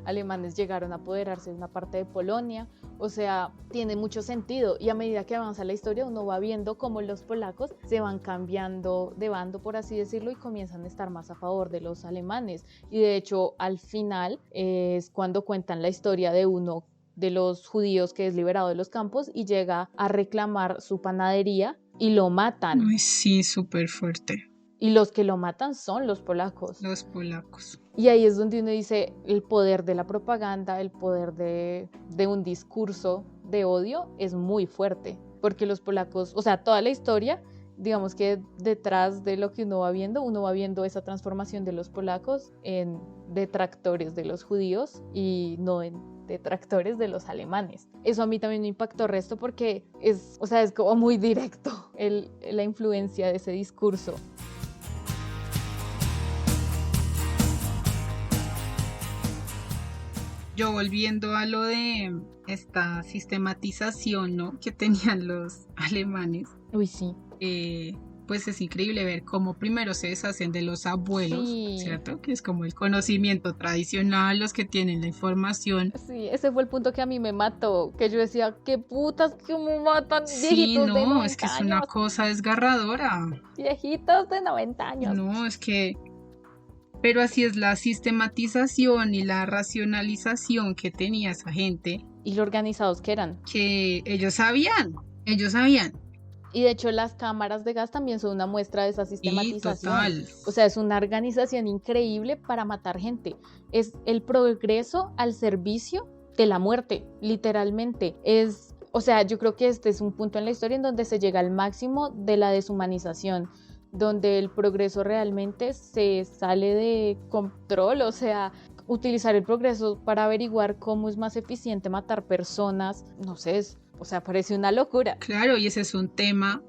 alemanes llegaron a apoderarse de una parte de Polonia, o sea, tiene mucho sentido, y a medida que avanza la historia uno va viendo cómo los polacos se van cambiando de bando, por así decirlo, y comienzan a estar más a favor de los alemanes, y de hecho al final es cuando cuentan la historia de uno de los judíos que es liberado de los campos y llega a reclamar su panadería y lo matan. Ay, sí, súper fuerte. Y los que lo matan son los polacos. Los polacos. Y ahí es donde uno dice el poder de la propaganda, el poder de un discurso de odio es muy fuerte. Porque los polacos, o sea, toda la historia, digamos que detrás de lo que uno va viendo esa transformación de los polacos en detractores de los judíos y no en detractores de los alemanes. Eso a mí también me impactó resto porque es como muy directo la influencia de ese discurso. Yo volviendo a lo de esta sistematización, ¿no?, que tenían los alemanes. Uy, sí. Pues es increíble ver cómo primero se deshacen de los abuelos, sí, ¿cierto? Que es como el conocimiento tradicional, los que tienen la información. Sí, ese fue el punto que a mí me mató, que yo decía, qué putas, cómo matan Sí, viejitos de 90 es que es una cosa desgarradora. Viejitos de 90 años. No, es que... Pero así es la sistematización y la racionalización que tenía esa gente. Y lo organizados que eran. Que ellos sabían. Y de hecho las cámaras de gas también son una muestra de esa sistematización. Total. O sea, es una organización increíble para matar gente. Es el progreso al servicio de la muerte, literalmente. O sea, yo creo que este es un punto en la historia en donde se llega al máximo de la deshumanización, donde el progreso realmente se sale de control, o sea, utilizar el progreso para averiguar cómo es más eficiente matar personas, no sé, parece una locura. Claro, y ese es un tema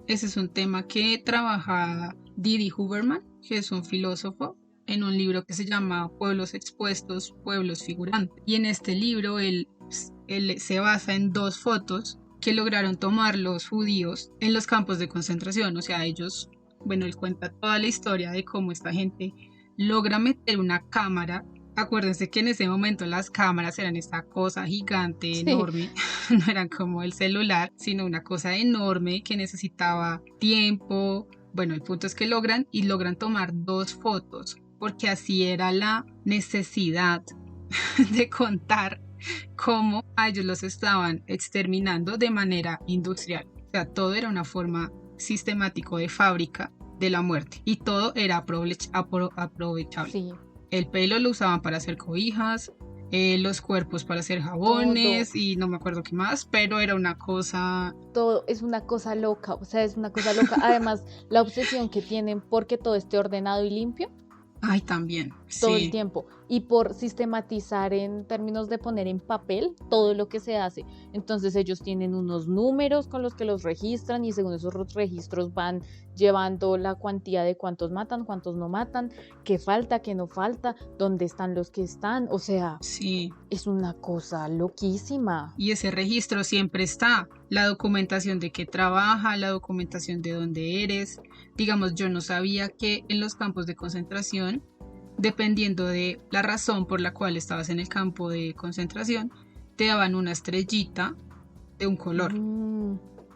que trabaja Didi Huberman, que es un filósofo, en un libro que se llama Pueblos Expuestos, Pueblos Figurantes. Y en este libro él se basa en 2 fotos que lograron tomar los judíos en los campos de concentración. O sea, ellos, él cuenta toda la historia de cómo esta gente logra meter una cámara. Acuérdense que en ese momento las cámaras eran esta cosa gigante, enorme, no eran como el celular, sino una cosa enorme que necesitaba tiempo. Bueno, el punto es que logran tomar 2 fotos, porque así era la necesidad de contar cómo a ellos los estaban exterminando de manera industrial. O sea, todo era una forma sistemática de fábrica de la muerte y todo era aprovechable. Sí. El pelo lo usaban para hacer cobijas, los cuerpos para hacer jabones todo. Y no me acuerdo qué más, pero era una cosa... Todo es una cosa loca, o sea, es una cosa loca. Además, la obsesión que tienen porque todo esté ordenado y limpio. Ay, también. Todo el tiempo. Y por sistematizar en términos de poner en papel todo lo que se hace. Entonces ellos tienen unos números con los que los registran y según esos registros van llevando la cuantía de cuántos matan, cuántos no matan, qué falta, qué no falta, dónde están los que están. O sea, sí, es una cosa loquísima. Y ese registro siempre está. La documentación de qué trabaja, la documentación de dónde eres. Digamos, yo no sabía que en los campos de concentración, dependiendo de la razón por la cual estabas en el campo de concentración, te daban una estrellita de un color.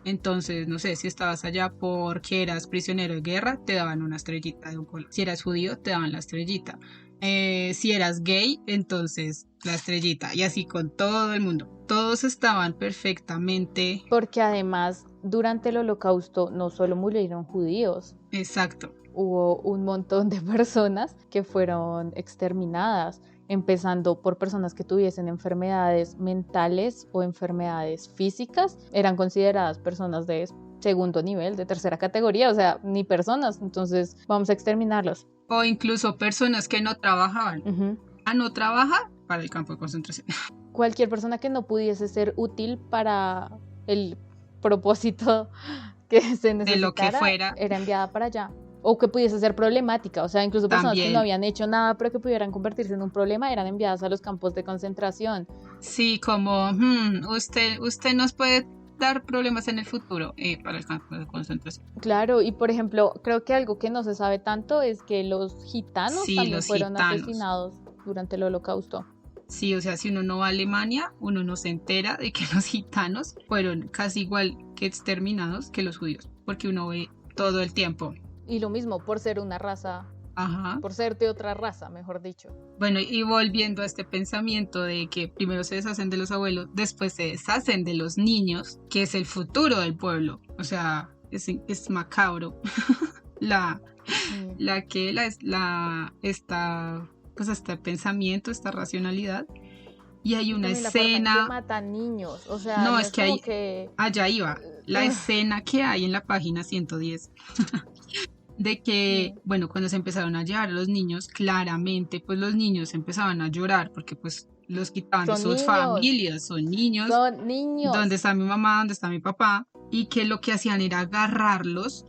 Entonces, no sé, si estabas allá porque eras prisionero de guerra, te daban una estrellita de un color. Si eras judío, te daban la estrellita. Si eras gay, entonces la estrellita. Y así con todo el mundo. Todos estaban perfectamente... Porque además, durante el Holocausto no solo murieron judíos. Exacto. Hubo un montón de personas que fueron exterminadas, empezando por personas que tuviesen enfermedades mentales o enfermedades físicas. Eran consideradas personas de segundo nivel, de tercera categoría, o sea, ni personas, entonces vamos a exterminarlos. O incluso personas que no trabajaban. No trabaja para el campo de concentración. Cualquier persona que no pudiese ser útil para el propósito que se necesitara, de lo que fuera, era enviada para allá. O que pudiese ser problemática, o sea, incluso personas también, que no habían hecho nada pero que pudieran convertirse en un problema eran enviadas a los campos de concentración. Sí, como usted nos puede dar problemas en el futuro para el campo de concentración. Claro, y por ejemplo, creo que algo que no se sabe tanto es que los gitanos Sí, también los fueron gitanos. asesinados durante el Holocausto. Sí, o sea, si uno no va a Alemania, uno no se entera de que los gitanos fueron casi igual que exterminados que los judíos, porque uno ve todo el tiempo. Y lo mismo, por ser una raza, Ajá. por ser de otra raza, mejor dicho. Bueno, y volviendo a este pensamiento de que primero se deshacen de los abuelos, después se deshacen de los niños, que es el futuro del pueblo. O sea, es macabro. Este pensamiento, esta racionalidad. Y hay una También la forma en que escena. matan niños, o sea, No, no es es que como hay. que... Allá iba. La Ugh. escena que hay en la página 110. De que, bueno, cuando se empezaron a llevar a los niños, claramente, pues los niños empezaban a llorar porque pues los quitaban de Son sus niños. familias, son niños. Son niños. ¿Dónde está mi mamá? ¿Dónde está mi papá? Y que lo que hacían era agarrarlos,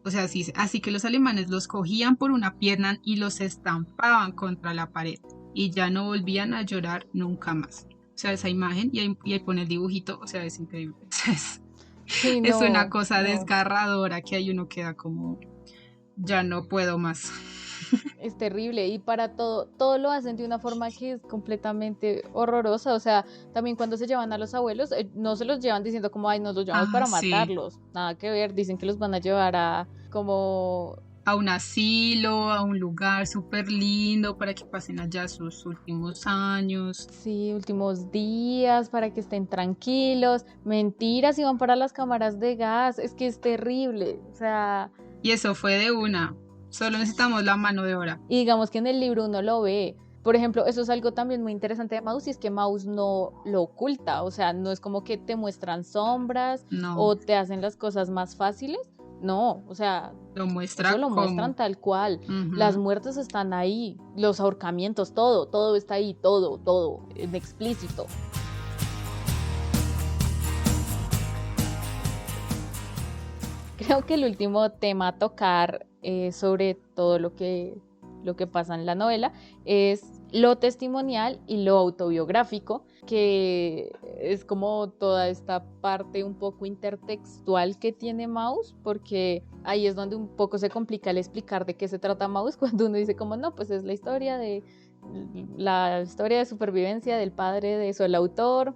o sea, así que los alemanes los cogían por una pierna y los estampaban contra la pared y ya no volvían a llorar nunca más. O sea, esa imagen, y ahí pone el dibujito, o sea, es increíble. Sí, Es no, una cosa no. desgarradora que ahí uno queda como, ya no puedo más. Es terrible y para todo lo hacen de una forma que es completamente horrorosa. O sea, también cuando se llevan a los abuelos, no se los llevan diciendo como, ay, nos los llevamos para Sí. matarlos. Nada que ver, dicen que los van a llevar a como... A un asilo, a un lugar súper lindo para que pasen allá sus últimos años. Sí, últimos días para que estén tranquilos. Mentiras, iban para las cámaras de gas. Es que es terrible. O sea... Y eso fue de una. Solo necesitamos la mano de obra. Y digamos que en el libro uno lo ve. Por ejemplo, eso es algo también muy interesante de Maus, y es que Maus no lo oculta. O sea, no es como que te muestran sombras No. o te hacen las cosas más fáciles. No, o sea, Lo muestra eso lo como. muestran tal cual. Uh-huh. Las muertes están ahí, los ahorcamientos, todo está ahí, todo, en explícito. Creo que el último tema a tocar sobre todo lo que pasa en la novela es lo testimonial y lo autobiográfico, que es como toda esta parte un poco intertextual que tiene Maus, porque ahí es donde un poco se complica el explicar de qué se trata Maus, cuando uno dice como no, pues es la historia de supervivencia del padre de eso, el autor.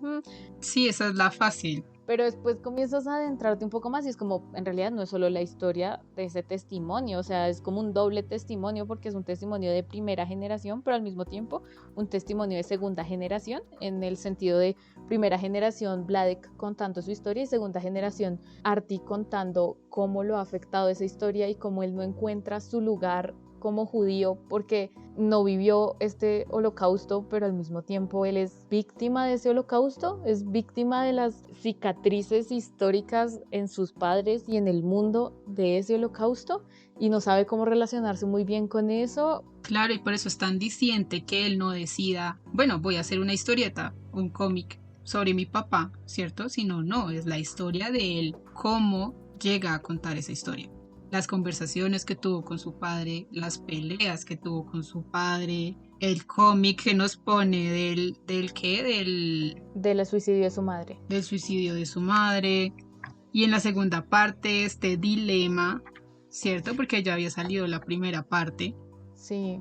Sí, esa es la fácil. Pero después comienzas a adentrarte un poco más y es como, en realidad no es solo la historia de ese testimonio, o sea, es como un doble testimonio porque es un testimonio de primera generación, pero al mismo tiempo un testimonio de segunda generación, en el sentido de primera generación Vladek contando su historia y segunda generación Artie contando cómo lo ha afectado esa historia y cómo él no encuentra su lugar como judío porque no vivió este holocausto, pero al mismo tiempo él es víctima de ese holocausto, es víctima de las cicatrices históricas en sus padres y en el mundo de ese holocausto y no sabe cómo relacionarse muy bien con eso. Claro, y por eso es tan diciente que él no decida, bueno, voy a hacer una historieta, un cómic sobre mi papá, ¿cierto? Sino no, es la historia de él, cómo llega a contar esa historia. Las conversaciones que tuvo con su padre, las peleas que tuvo con su padre, el cómic que nos pone del suicidio de su madre. Del suicidio de su madre. Y en la segunda parte, este dilema, ¿cierto? Porque ya había salido la primera parte. Sí,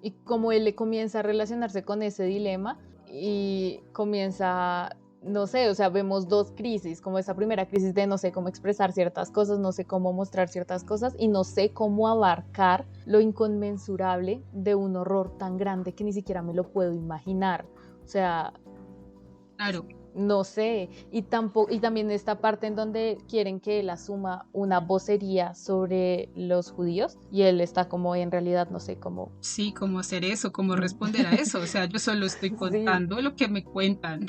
y como él le comienza a relacionarse con ese dilema y comienza... No sé, o sea, vemos dos crisis, como esa primera crisis de no sé cómo expresar ciertas cosas, no sé cómo mostrar ciertas cosas y no sé cómo abarcar lo inconmensurable de un horror tan grande que ni siquiera me lo puedo imaginar. O sea, claro. No sé, y también esta parte en donde quieren que él asuma una vocería sobre los judíos y él está como en realidad no sé cómo. Sí, cómo hacer eso, cómo responder a eso, o sea, yo solo estoy contando lo que me cuentan.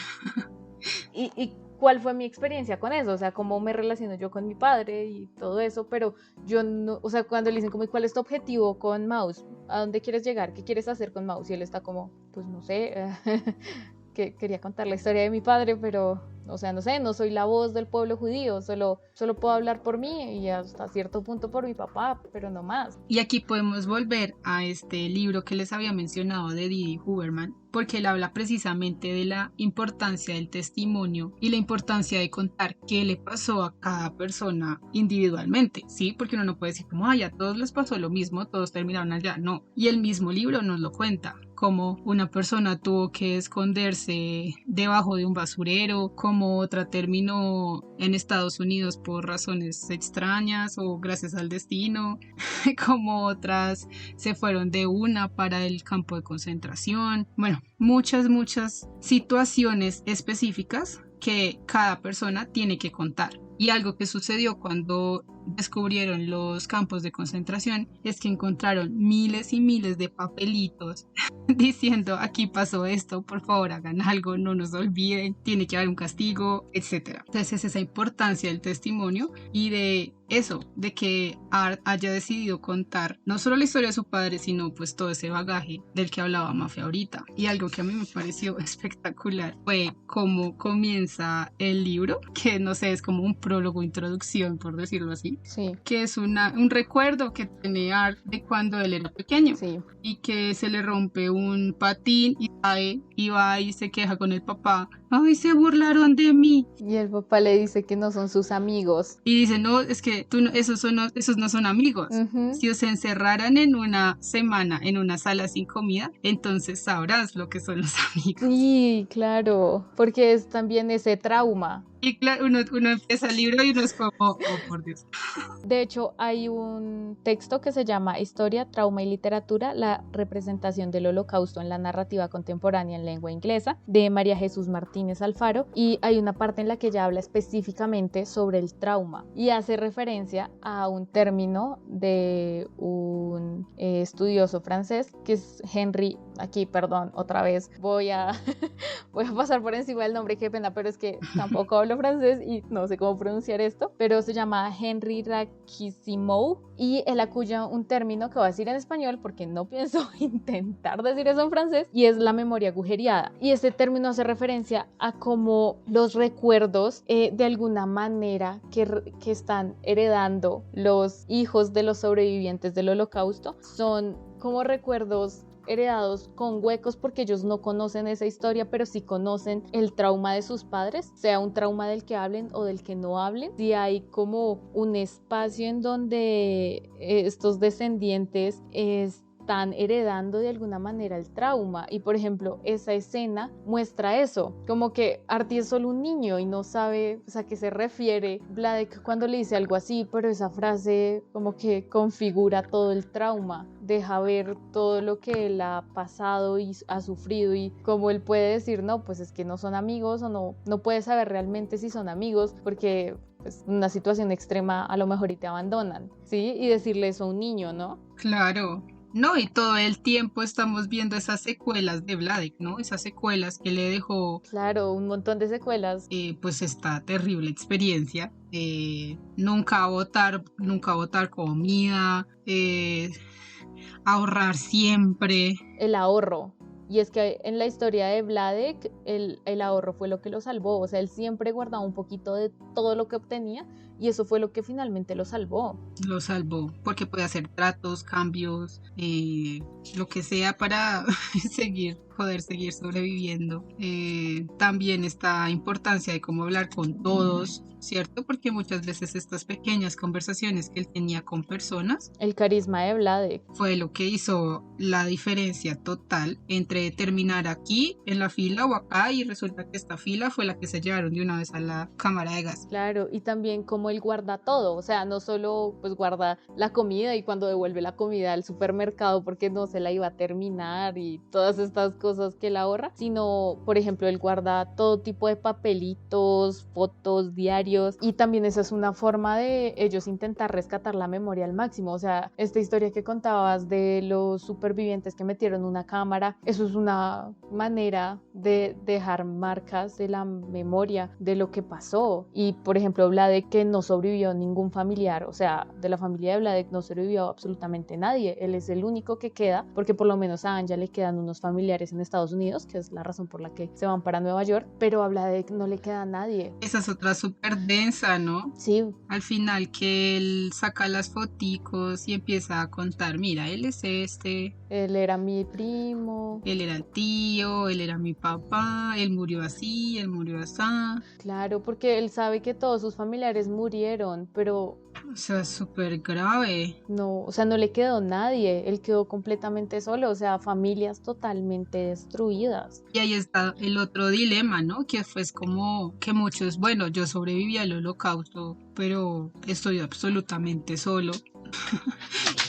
¿Y cuál fue mi experiencia con eso? O sea, cómo me relaciono yo con mi padre y todo eso, pero yo no, o sea, cuando le dicen como, ¿cuál es tu objetivo con Maus? ¿A dónde quieres llegar? ¿Qué quieres hacer con Maus? Y él está como, pues no sé, que quería contar la historia de mi padre, pero, o sea, no sé, no soy la voz del pueblo judío, solo puedo hablar por mí y hasta cierto punto por mi papá, pero no más. Y aquí podemos volver a este libro que les había mencionado de Didi Huberman, porque él habla precisamente de la importancia del testimonio y la importancia de contar qué le pasó a cada persona individualmente, ¿sí? Porque uno no puede decir como, ay, a todos les pasó lo mismo, todos terminaron allá, no. Y el mismo libro nos lo cuenta, como una persona tuvo que esconderse debajo de un basurero, como otra terminó en Estados Unidos por razones extrañas o gracias al destino, como otras se fueron de una para el campo de concentración. Bueno, muchas situaciones específicas que cada persona tiene que contar. Y algo que sucedió cuando descubrieron los campos de concentración es que encontraron miles y miles de papelitos diciendo aquí pasó esto, por favor hagan algo, no nos olviden, tiene que haber un castigo, etc. Entonces es esa importancia del testimonio y de eso, de que Art haya decidido contar no solo la historia de su padre, sino pues todo ese bagaje del que hablaba Mafia ahorita. Y algo que a mí me pareció espectacular fue cómo comienza el libro, que no sé, es como un prólogo, introducción, por decirlo así. Sí. Que es un recuerdo que tiene Art de cuando él era pequeño. Sí. Y que se le rompe un patín y cae y va y se queja con el papá. ¡Ay, se burlaron de mí! Y el papá le dice que no son sus amigos. Y dice, no, es que esos no son amigos. Si os encerraran en una semana en una sala sin comida, entonces sabrás lo que son los amigos. Sí, claro, porque es también ese trauma. Y claro, uno empieza el libro y uno es como, oh, por Dios. De hecho, hay un texto que se llama Historia, Trauma y Literatura, la representación del Holocausto en la narrativa contemporánea en lengua inglesa, de María Jesús Martínez Alfaro, y hay una parte en la que ella habla específicamente sobre el trauma y hace referencia a un término de un estudioso francés que es Henry, aquí, perdón, otra vez voy a pasar por encima del nombre, qué pena, pero es que tampoco hablo francés y no sé cómo pronunciar esto, pero se llama Henry Racissimeau y él acuña un término que voy a decir en español porque no pienso intentar decir eso en francés, y es la memoria agujereada. Y este término hace referencia a cómo los recuerdos de alguna manera que están heredando los hijos de los sobrevivientes del Holocausto son como recuerdos heredados con huecos porque ellos no conocen esa historia, pero sí conocen el trauma de sus padres, sea un trauma del que hablen o del que no hablen. Sí hay como un espacio en donde estos descendientes están heredando de alguna manera el trauma, y por ejemplo esa escena muestra eso, como que Artie es solo un niño y no sabe a qué se refiere Vladek cuando le dice algo así, pero esa frase como que configura todo el trauma, deja ver todo lo que él ha pasado y ha sufrido, y como él puede decir, no, pues es que no son amigos, o no puede saber realmente si son amigos porque pues, una situación extrema a lo mejor y te abandonan, ¿sí? Y decirle eso a un niño, ¿no? Claro. No, y todo el tiempo estamos viendo esas secuelas de Vladek, ¿no? Esas secuelas que le dejó. Claro, un montón de secuelas. Pues esta terrible experiencia. Nunca botar comida, ahorrar siempre. El ahorro. Y es que en la historia de Vladek, el ahorro fue lo que lo salvó. O sea, él siempre guardaba un poquito de todo lo que obtenía y eso fue lo que finalmente lo salvó. Lo salvó porque puede hacer tratos, cambios, lo que sea para poder seguir sobreviviendo. También esta importancia de cómo hablar con todos, ¿cierto? Porque muchas veces estas pequeñas conversaciones que él tenía con personas, el carisma de Vladek, fue lo que hizo la diferencia total entre terminar aquí en la fila o acá, y resulta que esta fila fue la que se llevaron de una vez a la cámara de gas. Claro, y también cómo él guarda todo, o sea, no solo pues guarda la comida y cuando devuelve la comida al supermercado porque no se la iba a terminar y todas estas cosas que él ahorra, sino, por ejemplo, él guarda todo tipo de papelitos, fotos, diarios, y también esa es una forma de ellos intentar rescatar la memoria al máximo. O sea, esta historia que contabas de los supervivientes que metieron una cámara, eso es una manera de dejar marcas de la memoria de lo que pasó. Y, por ejemplo, Vladek, que no sobrevivió ningún familiar, o sea, de la familia de Vladek no sobrevivió absolutamente nadie, él es el único que queda, porque por lo menos a Anja le quedan unos familiares en Estados Unidos, que es la razón por la que se van para Nueva York, pero habla de que no le queda a nadie. Esa es otra súper densa, ¿no? Sí, Al final que él saca las foticos y empieza a contar, mira, él es él era mi primo. él era el tío, él era mi papá, él murió así, él murió así. Claro, porque él sabe que todos sus familiares murieron, pero O sea, es súper grave. no, o sea, no le quedó nadie, él quedó completamente solo, o sea, familias totalmente destruidas. Y ahí está el otro dilema, ¿no? Que fue como que muchos, bueno, yo sobreviví al holocausto, pero estoy absolutamente solo.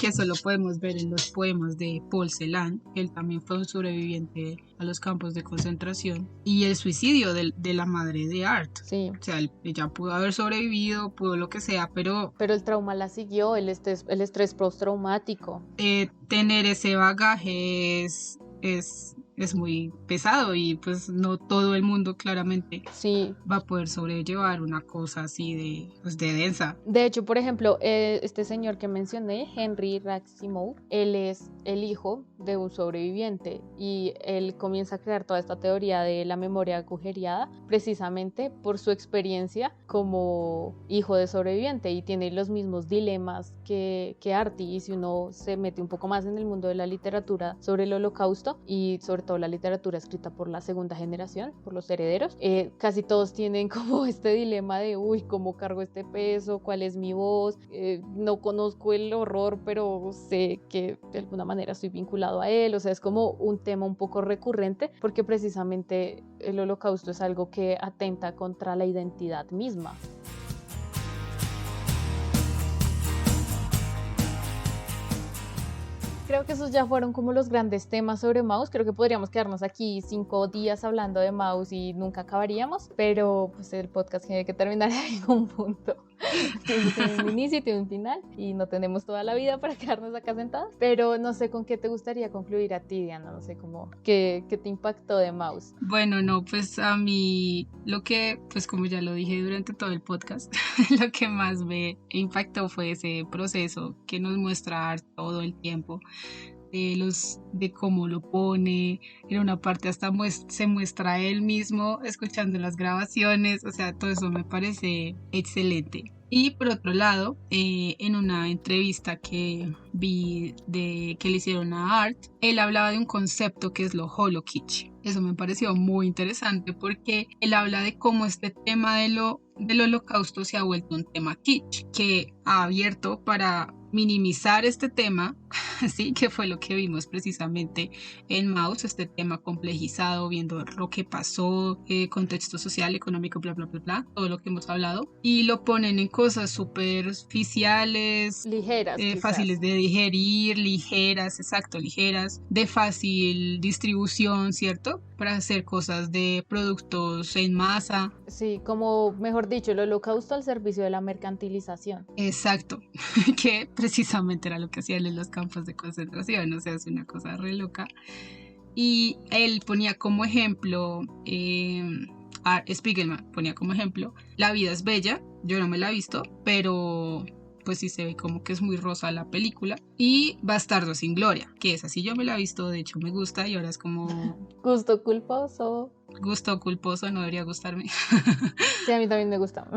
Que eso lo podemos ver en los poemas de Paul Celan, que él también fue un sobreviviente a los campos de concentración, y el suicidio de la madre de Art. Sí. O sea, ella pudo haber sobrevivido, pudo lo que sea, pero el trauma la siguió, el estrés postraumático. Tener ese bagaje es muy pesado y pues no todo el mundo claramente sí. va a poder sobrellevar una cosa así de densa. De hecho, por ejemplo, este señor que mencioné, Henry Raximow, él es el hijo de un sobreviviente y él comienza a crear toda esta teoría de la memoria agujereada precisamente por su experiencia como hijo de sobreviviente y tiene los mismos dilemas que Artie. Y si uno se mete un poco más en el mundo de la literatura sobre el holocausto y sobre todo la literatura escrita por la segunda generación, por los herederos, casi todos tienen como este dilema de uy, ¿cómo cargo este peso? ¿Cuál es mi voz? No conozco el horror, pero sé que de alguna manera estoy vinculado a él. O sea, es como un tema un poco recurrente porque precisamente el holocausto es algo que atenta contra la identidad misma. Creo que esos ya fueron como los grandes temas sobre Maus. Creo que podríamos quedarnos aquí 5 días hablando de Maus y nunca acabaríamos, pero pues el podcast tiene que terminar en algún punto. Tiene un inicio y tiene un final y no tenemos toda la vida para quedarnos acá sentadas, pero no sé con qué te gustaría concluir a ti, Diana. No sé cómo, qué te impactó de Maus. Bueno, no, pues a mí lo que, pues como ya lo dije durante todo el podcast, lo que más me impactó fue ese proceso que nos muestra todo el tiempo. De cómo lo pone, en una parte hasta se muestra él mismo escuchando las grabaciones, o sea, todo eso me parece excelente. Y por otro lado, en una entrevista que vi que le hicieron a Art, él hablaba de un concepto que es lo holo kitsch. Eso me pareció muy interesante porque él habla de cómo este tema del holocausto se ha vuelto un tema kitsch, que ha abierto para minimizar este tema, sí, que fue lo que vimos precisamente en Maus, este tema complejizado, viendo lo que pasó, contexto social, económico, bla, bla, bla, bla, todo lo que hemos hablado, y lo ponen en cosas superficiales, ligeras, fáciles de digerir, ligeras, exacto, ligeras, de fácil distribución, ¿cierto? Para hacer cosas de productos en masa. Sí, como mejor dicho, el holocausto al servicio de la mercantilización. Exacto, que precisamente era lo que hacían en los campos de concentración, o sea, es una cosa re loca. Y él ponía como ejemplo, Spiegelman ponía como ejemplo, La vida es bella, yo no me la he visto, pero pues sí se ve como que es muy rosa la película, y Bastardo sin Gloria, que es así, yo me la he visto, de hecho me gusta y ahora es como... Gusto culposo. Gusto culposo, no debería gustarme. Sí, a mí también me gusta.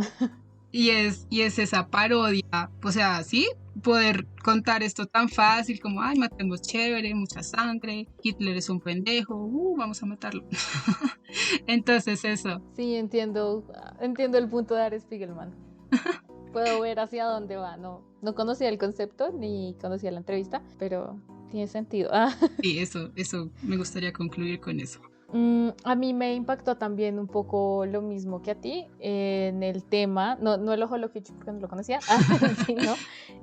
Y es esa parodia, o sea, sí, poder contar esto tan fácil como, ay, matemos chévere, mucha sangre, Hitler es un pendejo, vamos a matarlo. Entonces eso. Sí, entiendo el punto de Art Spiegelman. Puedo ver hacia dónde va. No conocía el concepto ni conocía la entrevista, pero tiene sentido. Sí, eso me gustaría concluir con eso. A mí me impactó también un poco lo mismo que a ti en el tema, no el holo kitsch porque no lo conocía, sino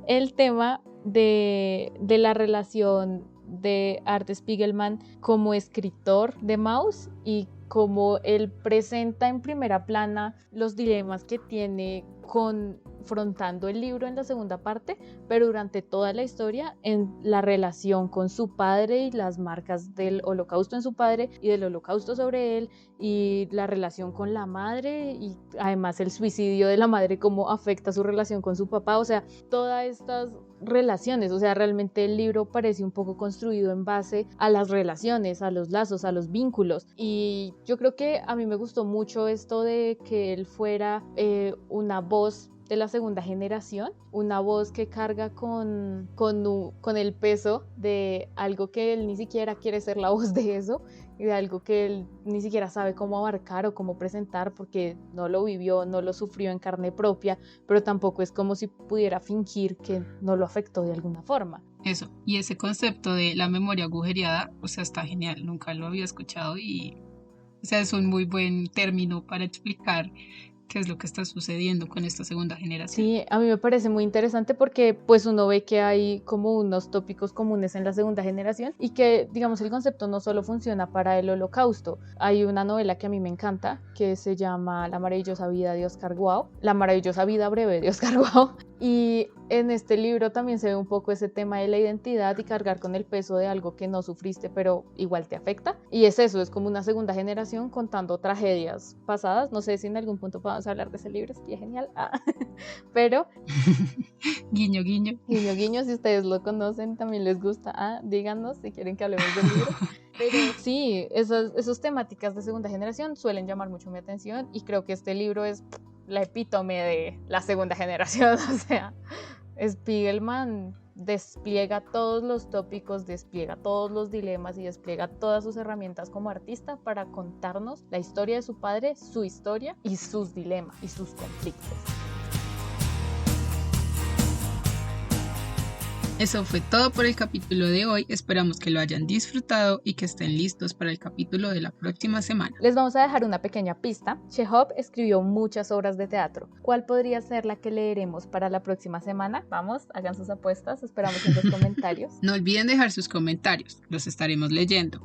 el tema de la relación de Art Spiegelman como escritor de Maus y cómo él presenta en primera plana los dilemas que tiene con afrontando el libro en la segunda parte, pero durante toda la historia en la relación con su padre y las marcas del holocausto en su padre y del holocausto sobre él, y la relación con la madre y además el suicidio de la madre, cómo afecta su relación con su papá, o sea, todas estas relaciones, o sea, realmente el libro parece un poco construido en base a las relaciones, a los lazos, a los vínculos, y yo creo que a mí me gustó mucho esto de que él fuera una voz de la segunda generación, una voz que carga con el peso de algo que él ni siquiera quiere ser la voz de eso, y de algo que él ni siquiera sabe cómo abarcar o cómo presentar porque no lo vivió, no lo sufrió en carne propia, pero tampoco es como si pudiera fingir que no lo afectó de alguna forma. Eso, y ese concepto de la memoria agujereada, o sea, está genial, nunca lo había escuchado y, o sea, es un muy buen término para explicar qué es lo que está sucediendo con esta segunda generación. Sí, a mí me parece muy interesante porque pues uno ve que hay como unos tópicos comunes en la segunda generación y que digamos el concepto no solo funciona para el holocausto. Hay una novela que a mí me encanta que se llama La maravillosa vida de Oscar Wilde, La maravillosa vida breve de Oscar Wilde, y en este libro también se ve un poco ese tema de la identidad y cargar con el peso de algo que no sufriste pero igual te afecta, y es eso, es como una segunda generación contando tragedias pasadas. No sé si en algún punto podamos hablar de ese libro, sería genial, pero guiño guiño guiño, si ustedes lo conocen, también les gusta, díganos si quieren que hablemos del libro. Pero sí, esas temáticas de segunda generación suelen llamar mucho mi atención y creo que este libro es la epítome de la segunda generación. O sea, Spiegelman despliega todos los tópicos, despliega todos los dilemas y despliega todas sus herramientas como artista para contarnos la historia de su padre, su historia y sus dilemas y sus conflictos. Eso fue todo por el capítulo de hoy, esperamos que lo hayan disfrutado y que estén listos para el capítulo de la próxima semana. Les vamos a dejar una pequeña pista. Chekhov escribió muchas obras de teatro. ¿Cuál podría ser la que leeremos para la próxima semana? Vamos, hagan sus apuestas, esperamos en los comentarios. No olviden dejar sus comentarios, los estaremos leyendo.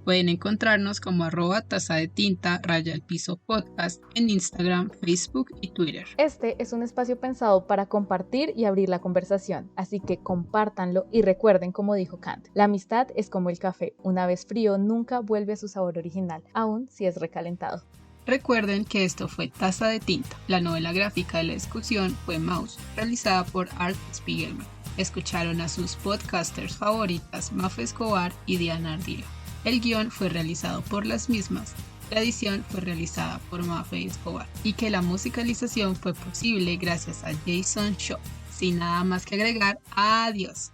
Pueden encontrarnos como @tazadetinta_podcast en Instagram, Facebook y Twitter. Este es un espacio pensado para compartir y abrir la conversación, así que compártanlo y recuerden, como dijo Kant, la amistad es como el café, una vez frío nunca vuelve a su sabor original, aun si es recalentado. Recuerden que esto fue Taza de Tinta. La novela gráfica de la discusión fue Mouse, realizada por Art Spiegelman. Escucharon a sus podcasters favoritas Mafe Escobar y Diana Ardila. El guión fue realizado por las mismas, la edición fue realizada por Mafe Escobar y que la musicalización fue posible gracias a Jason Shaw. Sin nada más que agregar, adiós.